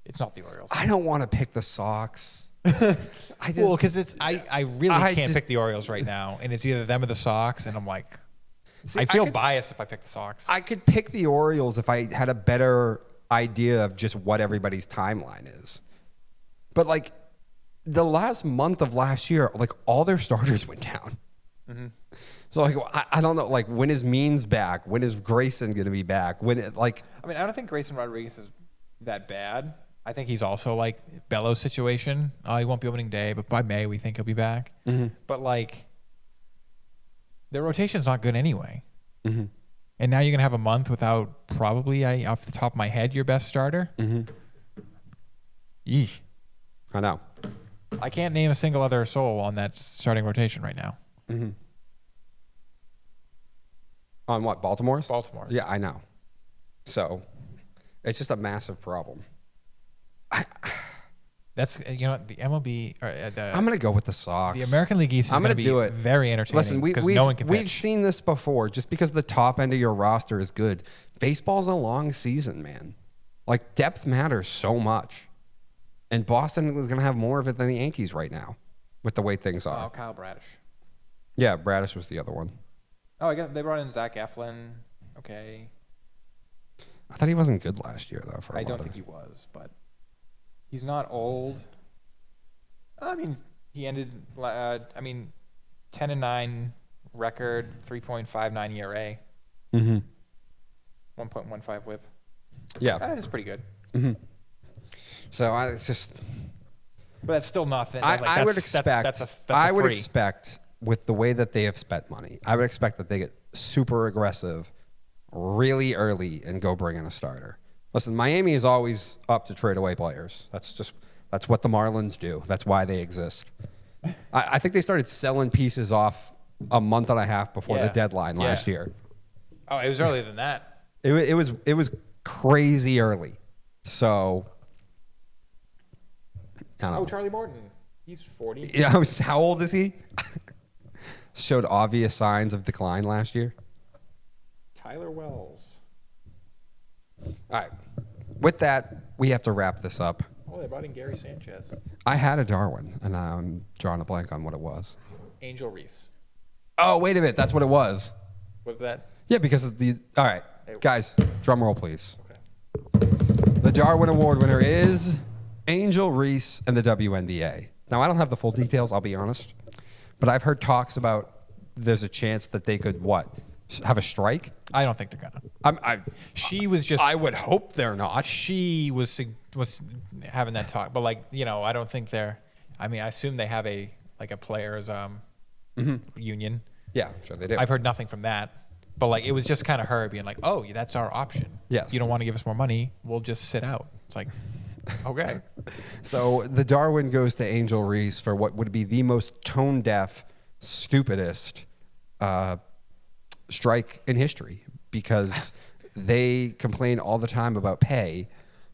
It's not the Orioles. I don't want to pick the Sox. Well, because I really can't pick the Orioles right now, and it's either them or the Sox, and I'm like, I feel biased if I pick the Sox. I could pick the Orioles if I had a better idea of just what everybody's timeline is. But like the last month of last year, like all their starters went down. Mm-hmm. So like I don't know, like when is Means back? When is Grayson going to be back? I don't think Grayson Rodriguez is that bad. I think he's also like Bellows' situation. Oh, he won't be opening day, but by May we think he'll be back. Mm-hmm. But like their rotation's not good anyway. Mm-hmm. And now you're going to have a month without probably, off the top of my head, your best starter. Mm-hmm. Yeesh. I know. I can't name a single other soul on that starting rotation right now. Mm-hmm. On what, Baltimore's? Baltimore's. Yeah, I know. So it's just a massive problem. That's, the MLB. I'm going to go with the Sox. The American League East is going to be very entertaining. Listen, no one can pitch. We've seen this before. Just because the top end of your roster is good, baseball's a long season, man. Like, depth matters so much. And Boston is going to have more of it than the Yankees right now with the way things are. Oh, Kyle Bradish. Yeah, Bradish was the other one. Oh, I guess they brought in Zach Eflin. Okay. I thought he wasn't good last year, though. I don't think he was, but he's not old. I mean, he ended, 10-9 record, 3.59 ERA. Mm-hmm. 1.15 whip. Yeah. That is pretty good. Mm-hmm. So it's just. But that's still nothing. I would free. expect, with the way that they have spent money, I would expect that they get super aggressive really early and go bring in a starter. Listen, Miami is always up to trade away players. That's what the Marlins do. That's why they exist. I think they started selling pieces off a month and a half before the deadline last year. Oh, it was earlier than that. It was crazy early. So. Charlie Morton. He's 40. Yeah, how old is he? Showed obvious signs of decline last year. Tyler Wells. All right. With that, we have to wrap this up. Oh, they brought in Gary Sanchez. I had a Darwin, and I'm drawing a blank on what it was. Angel Reese. Oh, wait a minute. That's what it was. Was that? Yeah, because of the... All right. Guys, drum roll, please. Okay. The Darwin Award winner is Angel Reese and the WNBA. Now, I don't have the full details, I'll be honest. But I've heard talks about there's a chance that they could have a strike. I don't think they're gonna. She was just. I would hope they're not. She was having that talk, but like I don't think they're. I mean, I assume they have a players union. Yeah, I'm sure they do. I've heard nothing from that, but like it was just kind of her being like, "Oh, that's our option. Yes. You don't want to give us more money? We'll just sit out." It's like, okay. So the Darwin goes to Angel Reese for what would be the most tone-deaf, stupidest strike in history, because they complain all the time about pay,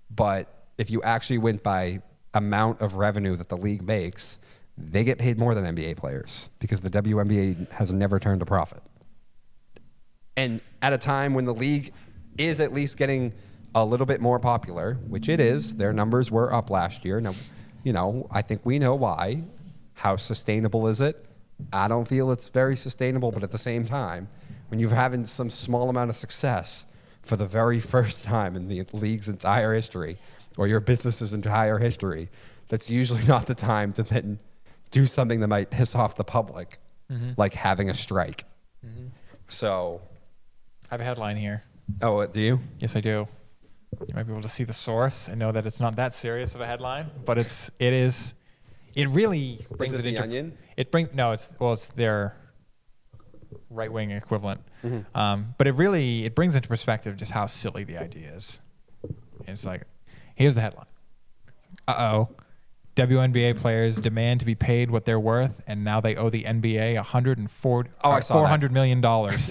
but if you actually went by amount of revenue that the league makes, they get paid more than NBA players because the WNBA has never turned a profit. And at a time when the league is at least getting a little bit more popular, which it is, their numbers were up last year. Now, I think we know why. How sustainable is it? I don't feel it's very sustainable, but at the same time, when you're having some small amount of success for the very first time in the league's entire history, or your business's entire history, that's usually not the time to then do something that might piss off the public, like having a strike. So, I have a headline here. Oh, do you? Yes, I do. You might be able to see the source and know that it's not that serious of a headline, but it is. It really brings Is it it the into. Onion? It's their right-wing equivalent. But it brings into perspective just how silly the idea is. It's like, here's the headline. WNBA players demand to be paid what they're worth, and now they owe the NBA $400 million.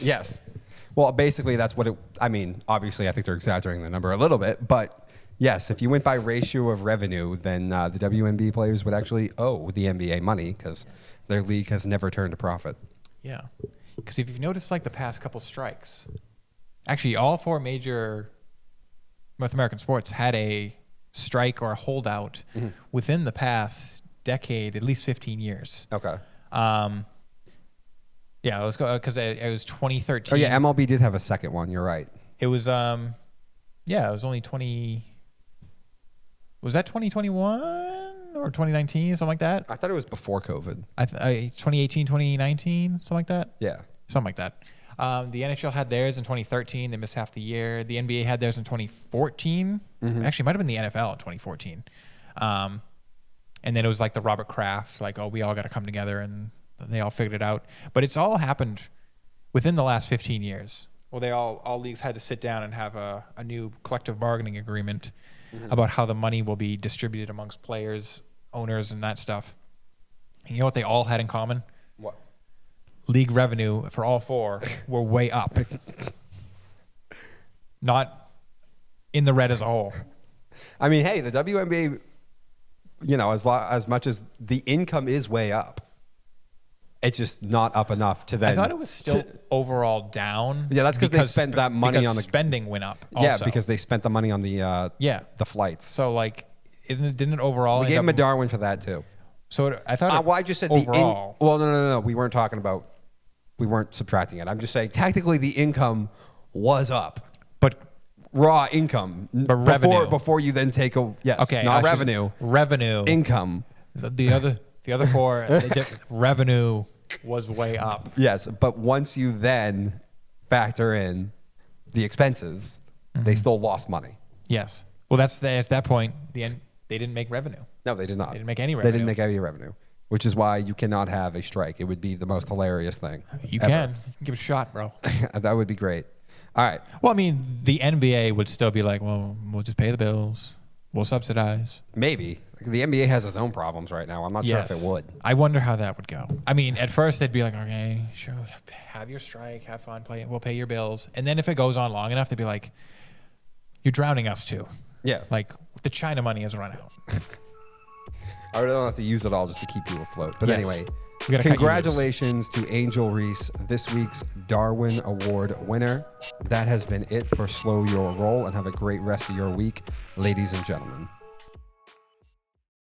Yes. Well, basically, that's what obviously, I think they're exaggerating the number a little bit, but yes, if you went by ratio of revenue, then the WNBA players would actually owe the NBA money because their league has never turned a profit. Yeah. Because if you've noticed, like the past couple strikes, actually all 4 major North American sports had a strike or a holdout within the past decade, at least 15 years. Okay. Yeah, it was because it was 2013. Oh yeah, MLB did have a second one. You're right. It was it was only 20. Was that 2021 or 2019, something like that? I thought it was before COVID. 2018, 2019, something like that. Yeah, something like that. The NHL had theirs in 2013. They missed half the year. The NBA had theirs in 2014. Actually, it might have been the NFL in 2014. And then it was like the Robert Kraft, like, oh, we all got to come together, and they all figured it out. But it's all happened within the last 15 years. Well, all leagues had to sit down and have a new collective bargaining agreement about how the money will be distributed amongst players, owners, and that stuff. And you know what they all had in common? What? League revenue for all 4 were way up. Not in the red as a whole. I mean, hey, the WNBA, as much as the income is way up, it's just not up enough to then. I thought it was still overall down. Yeah, that's because they spent that money on the spending went up. Also. Yeah, because they spent the money on the flights. So like, didn't it overall? We gave him a Darwin for that too. So I thought. Well, I just said overall. No. We weren't talking about. We weren't subtracting it. I'm just saying technically the income was up, but raw income, but revenue before you then take a okay, not revenue, income. The other 4 revenue was way up. Yes, but once you then factor in the expenses, they still lost money. Yes. Well, at that point, they didn't make revenue. No, they did not. They didn't make any revenue. They didn't make any revenue, which is why you cannot have a strike. It would be the most hilarious thing. You can give it a shot, bro. That would be great. All right. Well, I mean, the NBA would still be like, well, we'll just pay the bills. We'll subsidize. Maybe. The NBA has its own problems right now. I'm not sure if it would. I wonder how that would go. I mean, at first they'd be like, okay, sure, have your strike, have fun, we'll pay your bills. And then if it goes on long enough, they'd be like, you're drowning us too. Yeah. Like, the China money has run out. I don't have to use it all just to keep you afloat. But anyway, congratulations to Angel Reese, this week's Darwin Award winner. That has been it for Slow Your Roll, and have a great rest of your week, ladies and gentlemen.